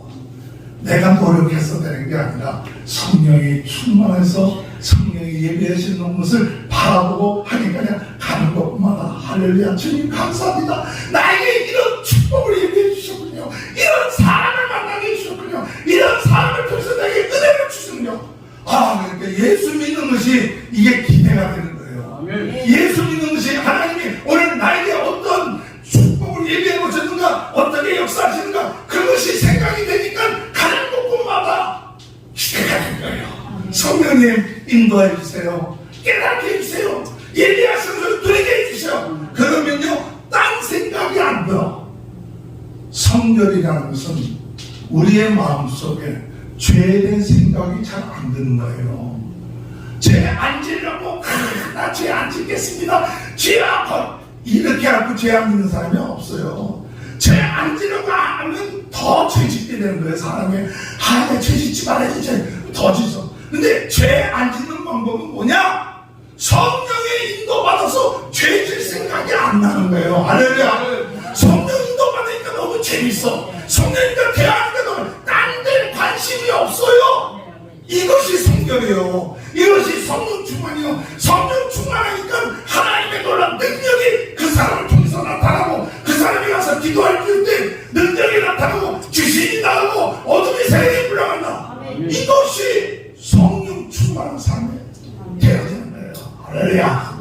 내가 노력해서 되는 게 아니라 성령이 충만해서 성령이 예비하시는 것을 바라보고 하니까 그냥 가는 곳마다 할렐루야. 주님 감사합니다. 나에게 이런 축복을 예비해 주셨군요. 이런 사람을 만나게 해주셨군요. 이런 사람을 통해서 나에게 은혜를 주셨군요. 그러니까 예수 믿는 것이 이게 기대가 되는 거예요.
아멘.
예수 믿는 것이 하나님이 오늘 나에게 어떤 축복을 예비해 놓으셨는가, 어떻게 역사하시는가, 그것이 생각이 되니까 가는 곳곳마다 기대가 된 거예요. 성령님 인도해 주세요. 깨닫게 해주세요. 예리하신 것을 누리게 해주세요. 그러면요, 딴 생각이 안 들어. 성결이라는 것은 우리의 마음속에 죄된 생각이 잘 안 드는 거예요. 죄 안 지려고 나 죄 안 짓겠습니다. 죄하고 이렇게 하고 죄 안 짓는 사람이 없어요. 죄 안 지려고 하면 더 죄 짓게 되는 거예요. 사람이 내가 죄 짓지 말아야지, 더 짓어. 근데 죄 안 짓는 방법은 뭐냐? 성령의 인도받아서 죄 질 생각이 안 나는 거예요. 할렐루야. 성령 인도받으니까 너무 재밌어. 성령님과 대화하니까 너무 딴 데 관심이 없어요. 이것이 성결이에요. 이것이 성령 충만이요. 성령 충만하니까 하나님의 놀라운 능력이 그 사람을 통해서 나타나고, 그 사람이 가서 기도할 때 능력이 나타나고, 귀신이 나오고, 어둠이 세상에 물러간다. 이것이 성령 충만한 삶에 되어지는 거예요. 할렐루야.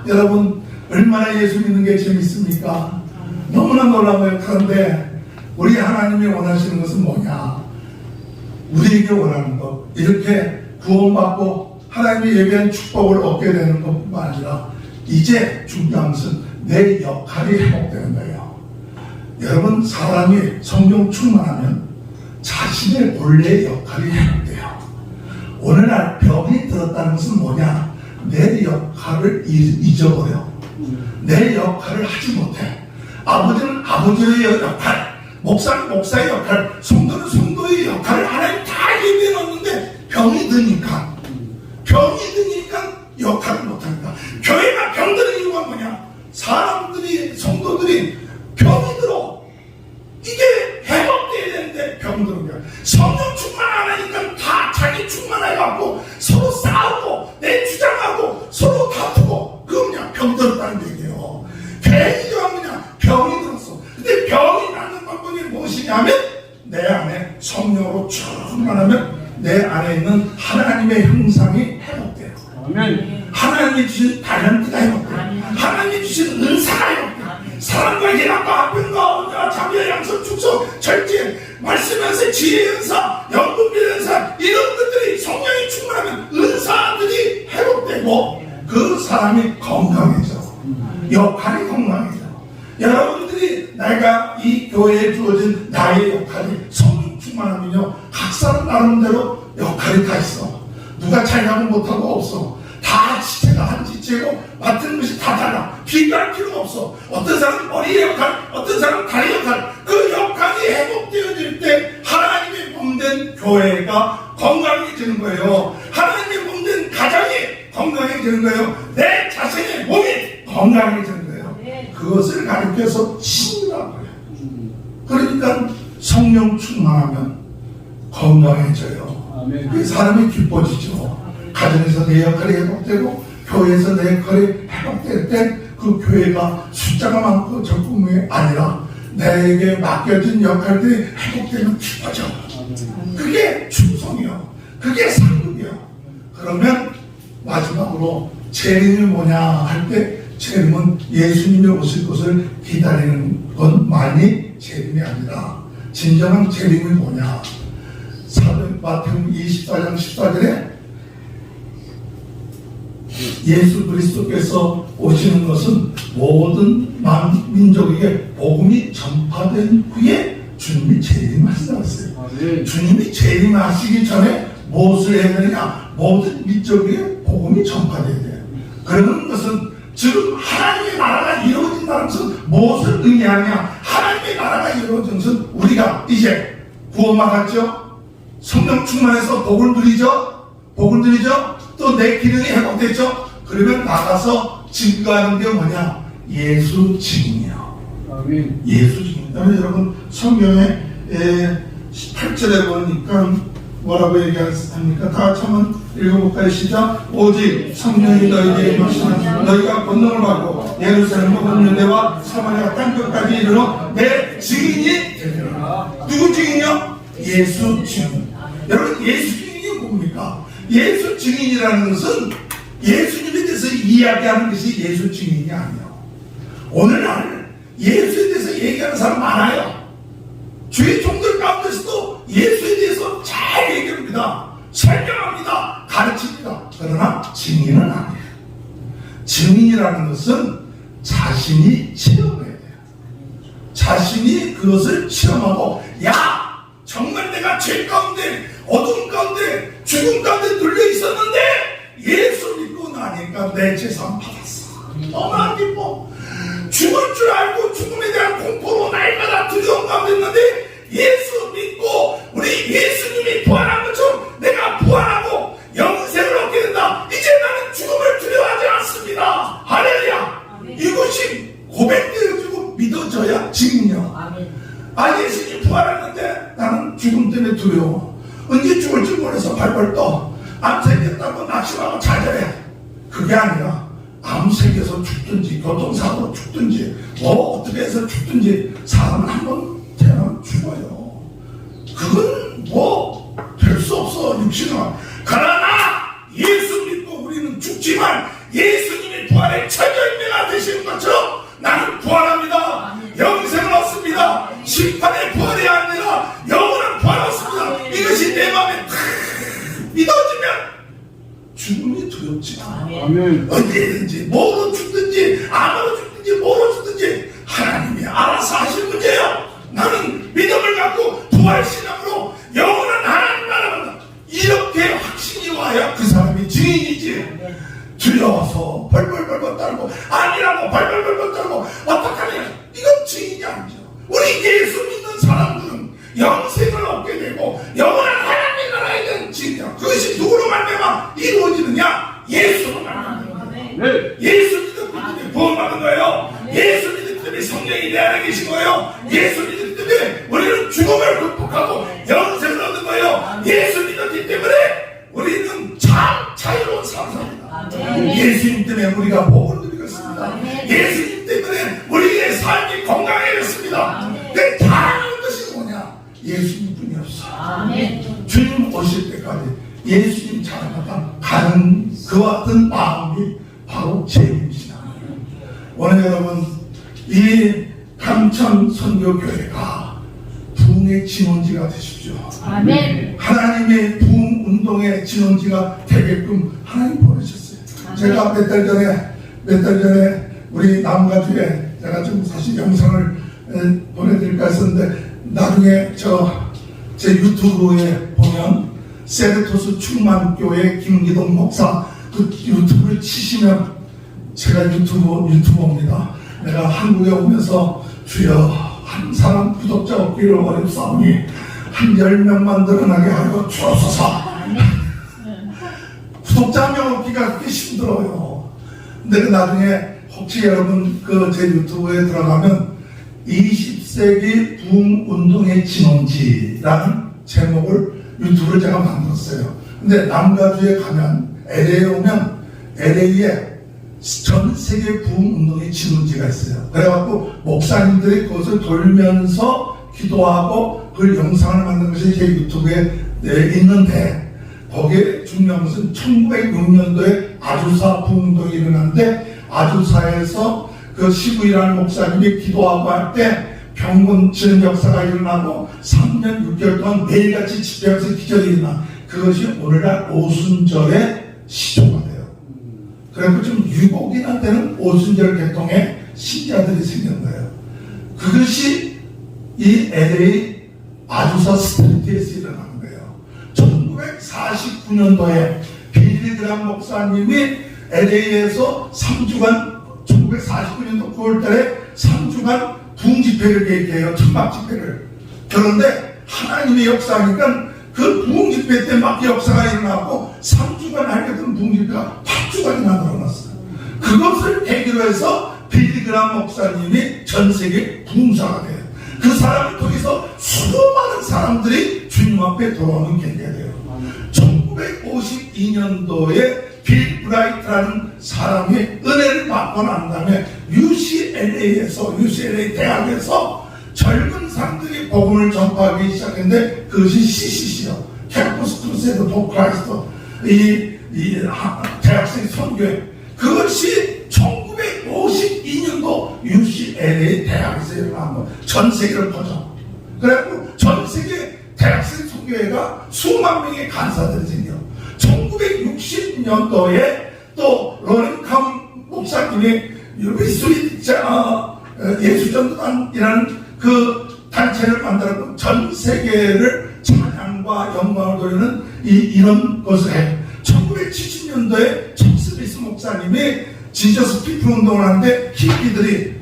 여러분, 얼마나 예수 믿는 게 재밌습니까? 너무나 놀라워요. 그런데 우리 하나님이 원하시는 것은 뭐냐? 우리에게 원하는 것, 이렇게 구원받고 하나님이 예비한 축복을 얻게 되는 것뿐만 아니라 이제 중요한 것은 내 역할이 회복되는 거예요. 여러분, 사람이 성령 충만하면 자신의 본래 역할이 회복돼요. 오늘날 병이 들었다는 것은 뭐냐? 내 역할을 잊어버려. 내 역할을 하지 못해. 아버지는 아버지의 역할, 목사는 목사의 역할, 성도는 성도의 역할을 하나님 다 예비해 놓는데 병이 드니까 역할을 못합니다. 교회가 병드는 이유가 뭐냐? 사람들이, 성도들이 병이 들어. 이게 회복돼야 되는데 병드는 거야. 성령 충만 안 하니까 다 자기 충만해갖고 서로 싸우고 내 주장하고 서로 다투고, 그거 그냥 병들었다는 얘기예요. 괜히 그냥 병이 들었어. 근데 병이 나는 방법이 무엇이냐면 내 안에 성령으로 충만하면 내 안에 있는 하나님의 형상이 회복돼요.
아멘.
하나님이 주신 달란트가 회복돼요. 하나님이 주신 은사가 회복돼요. 사랑과 예락과 합병과 언제와 자비와 양선 축소 절제 말씀에서 지혜 은사, 연분별 은사, 이런 것들이 성령이 충만하면 은사들이 회복되고 그 사람이 건강해져. 역할이 건강해져. 여러분들이 내가 이 교회에 주어진 나의 역할이 성령 충만하면요, 각 사람 나름대로 역할이 다 있어. 누가 잘하고 못하고 없어. 다 지체가 한 지체고 맡은 것이 다 달라. 비교할 필요가 없어. 어떤 사람은 머리의 역할, 어떤 사람은 다리 역할. 그 역할이 회복되어질 때 하나님의 몸된 교회가 건강해지는 거예요. 하나님의 몸된 가정이 건강해지는 거예요. 내 자신의 몸이 건강해지는 거예요. 그것을 가르쳐서 신이라고 해요. 그러니까 성령 충만하면 건강해져요.
아멘.
사람이 기뻐지죠. 가정에서 내 역할이 회복되고 교회에서 내 역할이 회복될 때 그 교회가 숫자가 많고 적금이 아니라 내게 맡겨진 역할들이 회복되면 기뻐져. 그게 충성이요. 그게 상급이요. 그러면 마지막으로 재림이 뭐냐 할 때, 재림은 예수님이 오실 것을 기다리는 것만이 재림이 아니라 진정한 재림이 뭐냐? 마태복음 24장 14절에 예수 그리스도께서 오시는 것은 모든 만민족에게 복음이 전파된 후에 주님이 재림하신다고 했어요. 주님이 재림하시기 전에 무엇을 해야 되느냐? 모든 민족에게 복음이 전파돼야 돼요. 그러는 것은 지금 하나님의 나라가 이루어진다는 것은 무엇을 의미하느냐? 하나님의 나라가 이루어진 것은 우리가 이제 구원받았죠? 성령 충만해서 복을 누리죠? 또 내 기능이 회복됐죠? 그러면 나가서 증거하는 게 뭐냐? 예수 증이요.
아멘.
예수 증. 여러분 성경에 18절에 보니까 뭐라고 얘기합니까? 다 같이 한번 읽어볼까요? 시작. 오직 성령이 너희에게 임하시면 너희가 권능을 받고 예루살렘 온 유대와 사마리아 땅끝까지 이르러 내 증인이 되리라. 누구 증인이요? 예수 증인. 여러분, 예수 증인이 뭡니까? 예수 증인이라는 것은 예수님에 대해서 이야기하는 것이 예수 증인이 아니에요. 오늘날 예수에 대해서 얘기하는 사람 많아요. 주의 종들 가운데서도 예수에 대해서 잘 얘기합니다. 설명합니다. 가르칩니다. 그러나 증인은 아니에요. 증인이라는 것은 자신이 체험해야 돼요. 자신이 그것을 체험하고, 야, 정말 내가 죄 가운데, 어둠 가운데, 죽음 가운데 눌려 있었는데 예수 믿고 나니까 내 재산 받았어. 너무나 기뻐. 죽을 줄 알고 죽음에 대한 공포로 날마다 두려움 가운데 있는데 예수 믿고 우리 예수님이 부활한 것처럼 내가 부활하고 영생을 얻게 된다. 이제 나는 죽음을 두려워하지 않습니다. 할렐루야. 이것이 고백되어지고 믿어져야 증인이요. 아, 예수님 부활했는데 나는 죽음 때문에 두려워. 언제 죽을지 몰라서 발발 떠. 암 생겼다고 낙심하고 좌절해. 그게 아니라 암 생겨서 죽든지 교통사고로 죽든지 뭐 어떻게 해서 죽든지 사람은 한번 태어나면 죽어요. 그건 뭐 될 수 없어. 육신은. 그러나 예수 믿고 우리는 죽지만 예수님이 부활의 천연매가 되시는 것처럼 나는 부활합니다. 영생을 얻습니다. 심판의 부활이 아니라 영원한 부활을 얻습니다. 이것이 내 마음에 믿어지면 죽음이 두렵지 않아. 언제든지 뭐로 죽든지 암으로 죽든지 뭐로 죽든지 하나님이 알아서 하실 문제예요. 나는 믿음을 갖고 부활신앙으로 영원한 하나님 나라를 이렇게 확신이 와야 그 사람이 증인이지. 두려워서 벌벌벌벌 떨고 아니라고 벌벌벌벌 떨고 어떡하냐, 이건 증인이 아니죠. 우리 예수 믿는 사람들은 영생을 얻게 되고 영원한 하나님 나라에 대한 증인이야. 그것이 누구로 말미암아 이루어지느냐? 예수로 말미암아. 예수 믿는 분들이 구원받은 거예요. 예수 믿는 분들이 성령이 내 안에 계신 거예요. 예수 믿는 분들이 우리는 죽음을 극복하고 영생을 얻는 거예요. 예수 믿었기 때문에 우리는 참 자유로운 삶을 삽니다. 예수님 때문에 우리가 복을 누리고 있습니다. 예수님 때문에 우리의 삶이 건강해졌습니다. 그 다른 것이 뭐냐? 예수님 뿐이 없어. 주님 오실 때까지 예수님 찾아가다 가는 그와 같은 마음이 바로 제임신앙이에요. 오늘 여러분, 이 감천 선교교회가 부흥의 진원지가 되십시오.
아멘.
하나님의 부흥 운동의 진원지가 되게끔 하나님 보내셨어요. 제가 몇 달 전에 우리 남가주에 제가 좀 사실 영상을 보내드릴까 했었는데, 나중에 제 유튜브에 보면 세르토스 충만교회 김기동 목사 그 유튜브를 치시면, 제가 유튜버입니다. 내가 한국에 오면서 주여 한 사람 구독자 얻기를 어렵사오니 한 10명만 늘어나게 하여 주옵소서. 구독자 명 얻기가 그렇게 힘들어요. 근데 그 나중에 혹시 여러분 제 유튜브에 들어가면 20세기 부흥운동의 진원지라는 제목을 유튜브를 제가 만들었어요. 근데 남가주에 가면, LA에 오면 LA에 전 세계 부흥운동의 진원지가 있어요. 그래갖고 목사님들이 그것을 돌면서 기도하고 그 영상을 만든 것이 제 유튜브에 있는데, 거기에 중요한 것은 1906년도에 아주사 부흥운동이 일어났는데, 아주사에서 그 시부이라는 목사님이 기도하고 할 때 병건 치는 역사가 일어나고 3년 6개월 동안 매일같이 집회에서 기적이 일어나. 그것이 오늘날 오순절의 시초가 돼요. 그래서 좀 유복이나 되는 오순절 계통의 신자들이 생긴 거예요. 그것이 이 LA 아주사 스트리트에서 일어나는 거예요. 1949년도에 빌리그람 목사님이 LA에서 3주간 1949년도 9월달에 3주간 부흥 집회를 계획해요. 천막 집회를. 그런데 하나님의 역사하니까 그 부흥 집회 때 막 역사가 일어나고 3주간 하려던 부흥 집회가 8주간이나 늘어났어요. 그것을 계기로 해서 빌리그람 목사님이 전 세계 부흥사가 돼요. 그 사람을 통해서 수많은 사람들이 주님 앞에 돌아오는 계기가 돼요. 1952년도에 빌 브라이트라는 사람이 은혜를 받고 난 다음에 UCLA 대학에서 젊은 사람들이 복음을 전파하기 시작했는데 그것이 CCC요. 캠퍼스 크루세이더 포 크라이스트 이 대학생 선교회. 그것이 1952년도 UCLA 대학에서 일어난 거. 전 세계를 퍼져. 그래갖고 전 세계 대학생 선교회가 수만 명의 간사들이 생겨. 1960년도에 또 로렌캄 목사님이 미수리 예수전도단이라는 그 단체를 만들었고 전 세계를 찬양과 영광을 돌리는 이런 것을 해요. 1970년도에 spek스 목사님이 지저스 피플 운동을 하는데 히피들이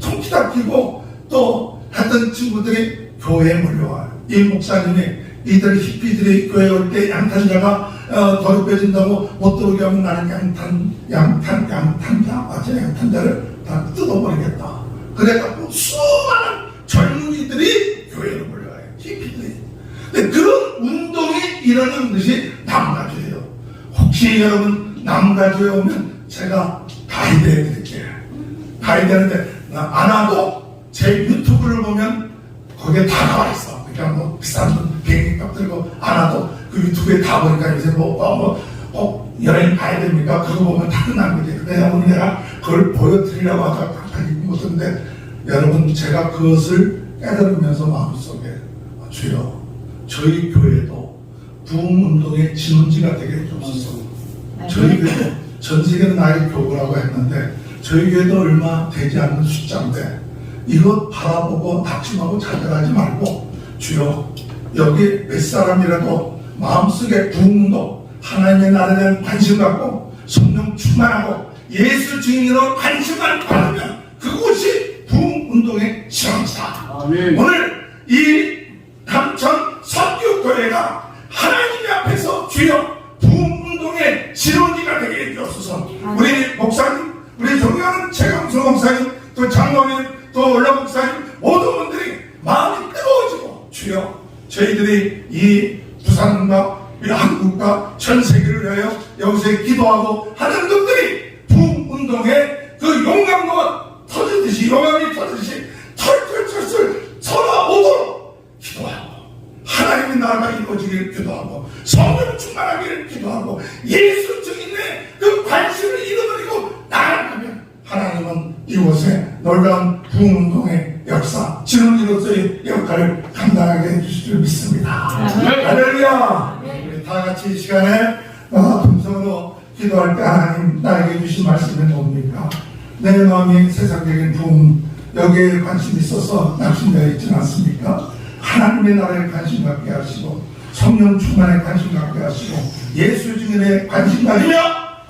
통키다 끼고 또 했던 친구들이 교회에 몰려와요. 이 목사님이 이들 히피들이 교회에 올 때 양탄자가 더럽혀진다고 못 들어오게 하면 나는 양탄자를 다 뜯어버리겠다. 그래갖고 수많은 젊은이들이 교회로 몰려와요. 히피들이. 근데 그런 운동이 일어나는 것이 남가주예요. 혹시 여러분 남가주에 오면 제가 가이드 해드릴게요. 가이드 하는데 안 와도 제 유튜브를 보면 거기에 다 나와 있어. 그러니까 뭐 비싼 비행기값 들고 안 와도 그 유튜브에 다 보니까 요새 여행 가야 됩니까? 그거 보면 다 끝난 거지. 근데 오늘 내가 그걸 보여드리려고 하다가 답답히 못했는데 여러분 제가 그것을 깨달으면서 마음속에 주여 저희 교회도 부흥운동의 진원지가 되게 해주옵소서. 저희 교회도 전 세계는 나의 교구라고 했는데 저희 교회도 얼마 되지 않는 숫자인데 이것 바라보고 낙심하고 찾아가지 말고 주여 여기 몇 사람이라도 마음속에 부흥도 하나님의 나라에 대한 관심 갖고 성령 충만하고 예수 증인으로 관심만 받으면 그곳이 부흥운동의 시험이다. 오늘 이 감천 선교교회가 하나님 앞에서 주여 부흥운동의 진원지가 되게 해주옵소서. 우리 목사님, 우리 존경하는 최강수 목사님, 또 장로님, 또 올라 목사님 모든 분들이 마음이 뜨거워지고 주여 저희들이 이 부산과 이 한국과 전 세계를 위하여 여기서 기도하고 하는 것들이 부흥운동의 그 용감도가 터지듯이 용암이 터지듯이 털털털털 솟아오도록 기도하고 하나님의 나라가 이루어지기를 기도하고 성령 충만하기를 기도하고 예수 증인의 그 관심을 잃어버리고 나아가면 하나님은 이곳에 놀라운 부흥운동의 역사 진원지로서의 역할을 감당하게 해주실 줄 믿습니다. 할렐루야. 우리 다 같이 이 시간에 동성으로 기도할 때 하나님 나에게 주신 말씀은 뭡니까? 내 마음이 세상적인 부흥 여기에 관심이 있어서 낙심되어 있지는 않습니까? 하나님의 나라에 관심 갖게 하시고 성령 충만에 관심 갖게 하시고 예수 증인에 관심 가지며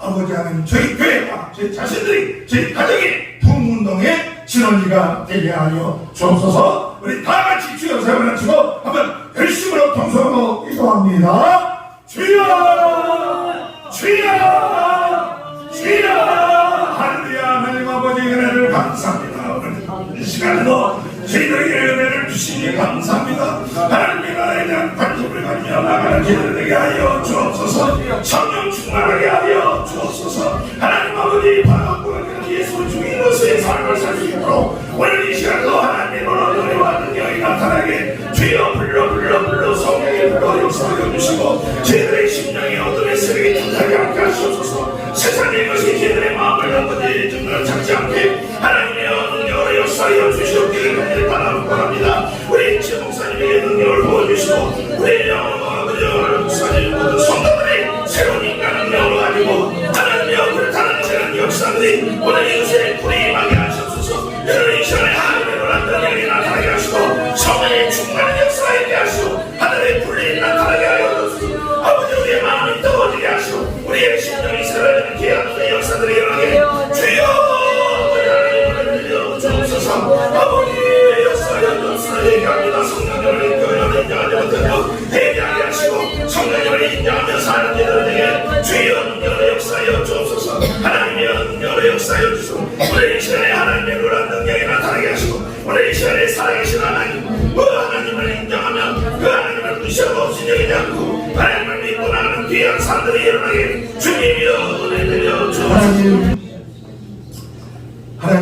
아버지 하나님 저희 교회와 저희 자신들이 저희 가정이 부흥운동의 진원지가 되게 하여 주옵소서. 우리 다 같이 주여 세번 하시고 한번 열심으로 동성으로 기도합니다. 주여 주여 주여 할렐루야. 하나님 아버지 은혜를 감사합니다. 오늘 이 시간에도 저희들에게 은혜를 주시니 감사합니다. 하나님의 나라에 대한 관심을 가지며 나가는 길을 되게 하여 주옵소서. 성령 충만하게 하여 주옵소서. 하나님 아버지 바라보는 예수 주인으로서의 삶을 살 수 있도록 오늘 이 시간도 하나님의 노래와 능력이 나타나게 주여 불러 성령의 불러 역사하여 주시고 저희들의 심령이 어둠의 세력이 튼튼하게 함께 하시옵소서. 세상의 것이 저희들의 마음을 아버지 증거를 찾지 않게 하나님의 능력으로 역사하여 주시옵기를 간절히 바랍니다. 우리 제 목사님에게 능력을 부어주시고 우리 아버지 목사님 모든 성도들이 새로운 인간 능력을 가지고 하나님의 불타는 새로운 역사들이 오늘 이웃에 불이 임하게 하시옵소서. 여러분 이 시간에 하나님의 놀라운 능력이 나타나게 하시고 성령의 충만한 역사하게 하시고 하늘의 불이 나타나게 하여 주옵소서. 아버지 우리의 마음이 뜨거워지게 하시고 우리의 심령이 새로워지는 귀한 역사들이 일어나게 주여 아버지의 역사에 역사에 얘기합니다. 성령님을 인정하며 인정하지 못해도 회개하게 하시고 성령님을 인정하며 사는 이들에게 주여 능력의 역사에 주옵소서. 하나님의 능력의 역사에 주시고 오늘 이 시간에 하나님의 놀라운 능력이 나타나게 하시고 오늘 이 시간에 살아계신 하나님 그 하나님을 인정하며 그 하나님을 무시하고 진정하지 않고 하나님을 믿고 나가는 귀한 사람들이 일어나게 주님이여 은혜 드려 주옵소서.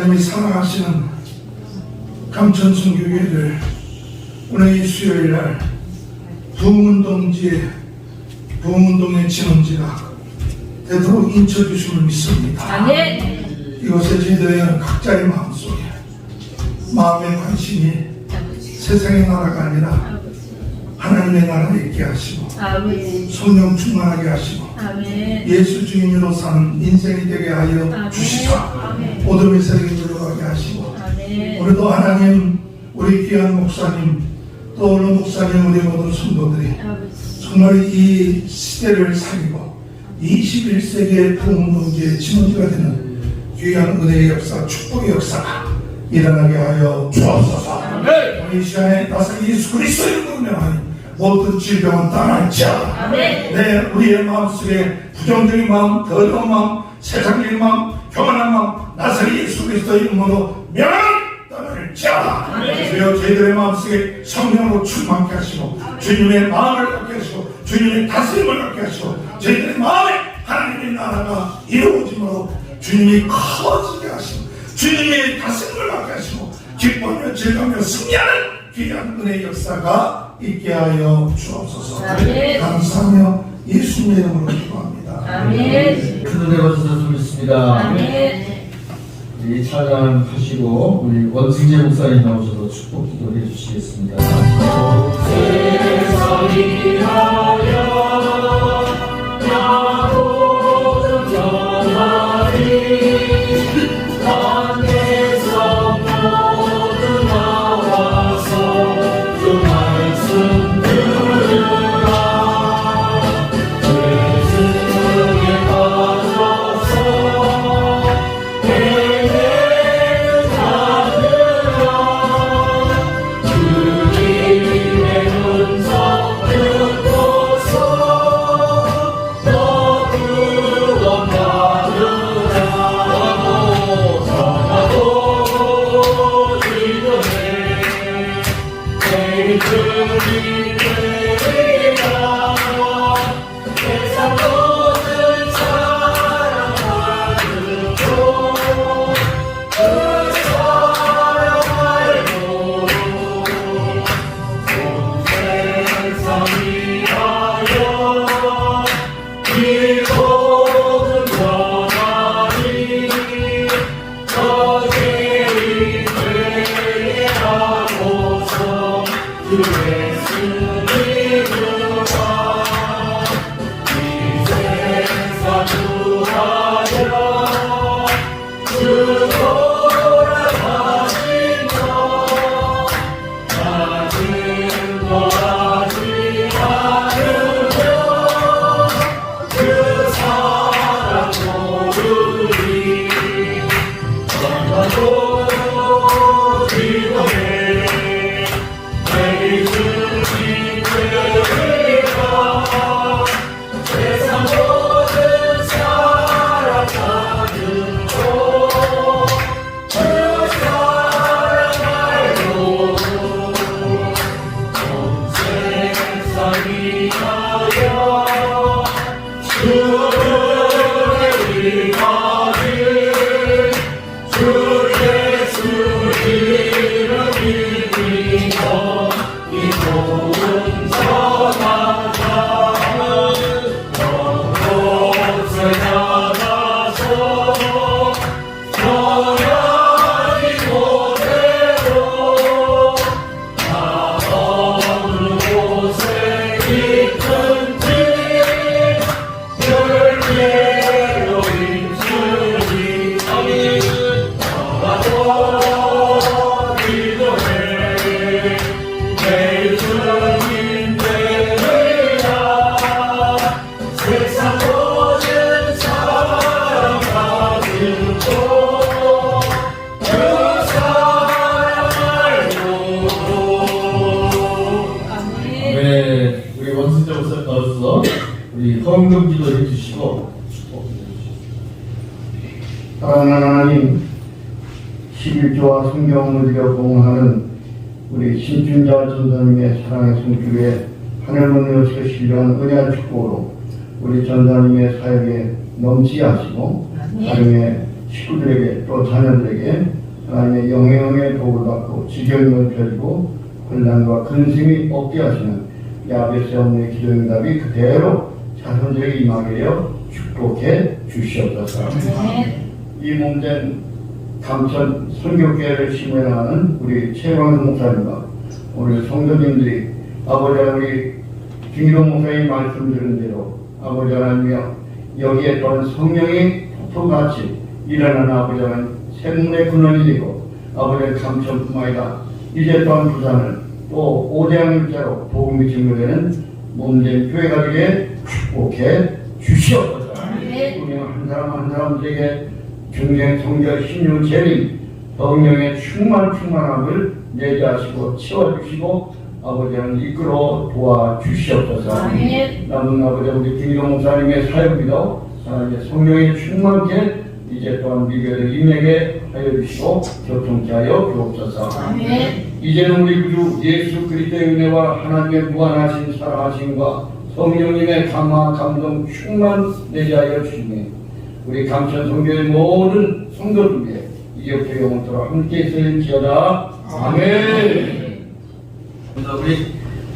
하나님이 사랑하시는 감천순교회를 오늘 이 수요일날 부흥운동의 진원지가 되도록 인쳐주심을 믿습니다. 이곳에 저희들의 각자의 마음속에 마음의 관심이 세상의 나라가 아니라 하나님의 나라에 있게 하시고 성령 충만하게 하시고 예수 주님으로 사는 인생이 되게 하여 주시사 어둠의 세력에 물러가게 하시고 우리도 하나님, 우리 귀한 목사님, 또 오늘 목사님, 우리 모든 성도들이 정말 이 시대를 살리고 21세기의 부흥운동의 진원지가 되는 귀한 은혜의 역사, 축복의 역사가 일어나게 하여 주옵소서. 오늘 이 시간에 나서 예수 그리스도 이름으로 명하니 모든 질병은 떠날지어다. 우리의 마음속에 부정적인 마음, 더러운 마음, 세상적인 마음, 교만한 마음, 나서 예수 그리스도 이름으로 떠날지어다. 주여 저희들의 마음속에 성령으로 충만케 하시고 주님의 마음을 갖게 하시고 주님의 다스림을 갖게 하시고 저희들의 마음에 하나님의 나라가 이루어짐으로 주님이 커지게 하시고 주님의 다스림을 갖게 하시고 기뻐하며 즐거우며 승리하는 귀한 은혜의 역사가 있게 하여 주옵소서. 감사하며 예수님의 이름으로 기도합니다.
큰 은혜 받으셔서 믿습니다. 우리 찬양하시고 우리 원승재 목사님 나오셔서 축복 기도해 주시겠습니다. 세상이 하여 나보다 전하리 하늘에서 모두 나와서 그 말씀 들으라 예수에 빠져서 예배를 받으라 주님의 음성 듣고서 너 구원받으라 전하고 기도해 내 주님 되리라 세상 모든 사랑 받으고 그 사랑 알고 온 세상이 하여 이 모든 전하리 너희들이 되게 하고서 주 예수님과 이 세상 구하여 주 돌아가신 너 낮은 거하지 않으며 그 사랑 모르리 전하고 기도해 내 주님 되리라 세상 모든 사랑 받으고 그 사랑 알고 온 세상이 하여 주를 위하리 주 예수 이름 믿고 이 모든 전하자 곳에 나가서 전하리 못해도 나 어느 곳에 있든지 열매로 있으리 나도 기도해 내 주님 되리라 세상 모든 사랑 받으고 그 사랑 알고 우리 원승재 목사님 나오셔서 우리 헌금 기도해 주시고 축복해 주시고
사랑하는 하나님, 11조와 성경을 드려 봉하는 우리 신춘자 전사님의 사랑의 성교에 하늘문으로 세시려는 은혜한 축복으로 우리 전사님의 사역에 넘치게 하시고 가정에 식구들에게 또 자녀들에게 하나님의 영영의 복을 받고 지경을 펴리고 혼란과 근심이 없게 하시는 야베스 어머니의 기도 응답이 그대로 자손들에게 임하게 하여 축복해 주시옵소서. 이 몸된 감천 선교회를 심어나가는 우리 최광수 목사님과 우리 성도님들이 아버지 우리 김기동 목사님 말씀 들은 대로 아버지 하나님이여 여기에 또한 성령이 폭포같이 일어나는 아버지 하나님 생문의 근원이 되고 아버지의 감천뿐만 아니라 이제 또한 부산을 또 오대양일자로 복음이 증거되는 몸된 교회가 되게 축복해 주시옵소서. 우리 한 사람 한 사람들에게 중생 성결 신유 재림 성령의 충만함을 내게 하시고 채워주시고 아버지는 이끌어 도와주시옵소서. 남은 아버지 우리 김기동 목사님의 사역비도 하나님의 성령의 충만케 이제 또한 미래를 임하게 하여 주시고 교통케 하여 주옵소서. 이제는 우리 구주 예수 그리스도의 은혜와 하나님의 무한하신 사랑하심과 성령님의 강화 감동 충만 내게 하여 주시니 우리 감천 성교의 모든 성도들에게 이제부터 영원토록 함께 있을지어다. 아멘.
우리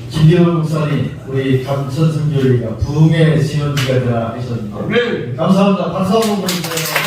김기동 목사님, 우리 감천 성교회가 부흥의 시원지가 되라 하셨는데 감사합니다. 박수 한번 보내주세요.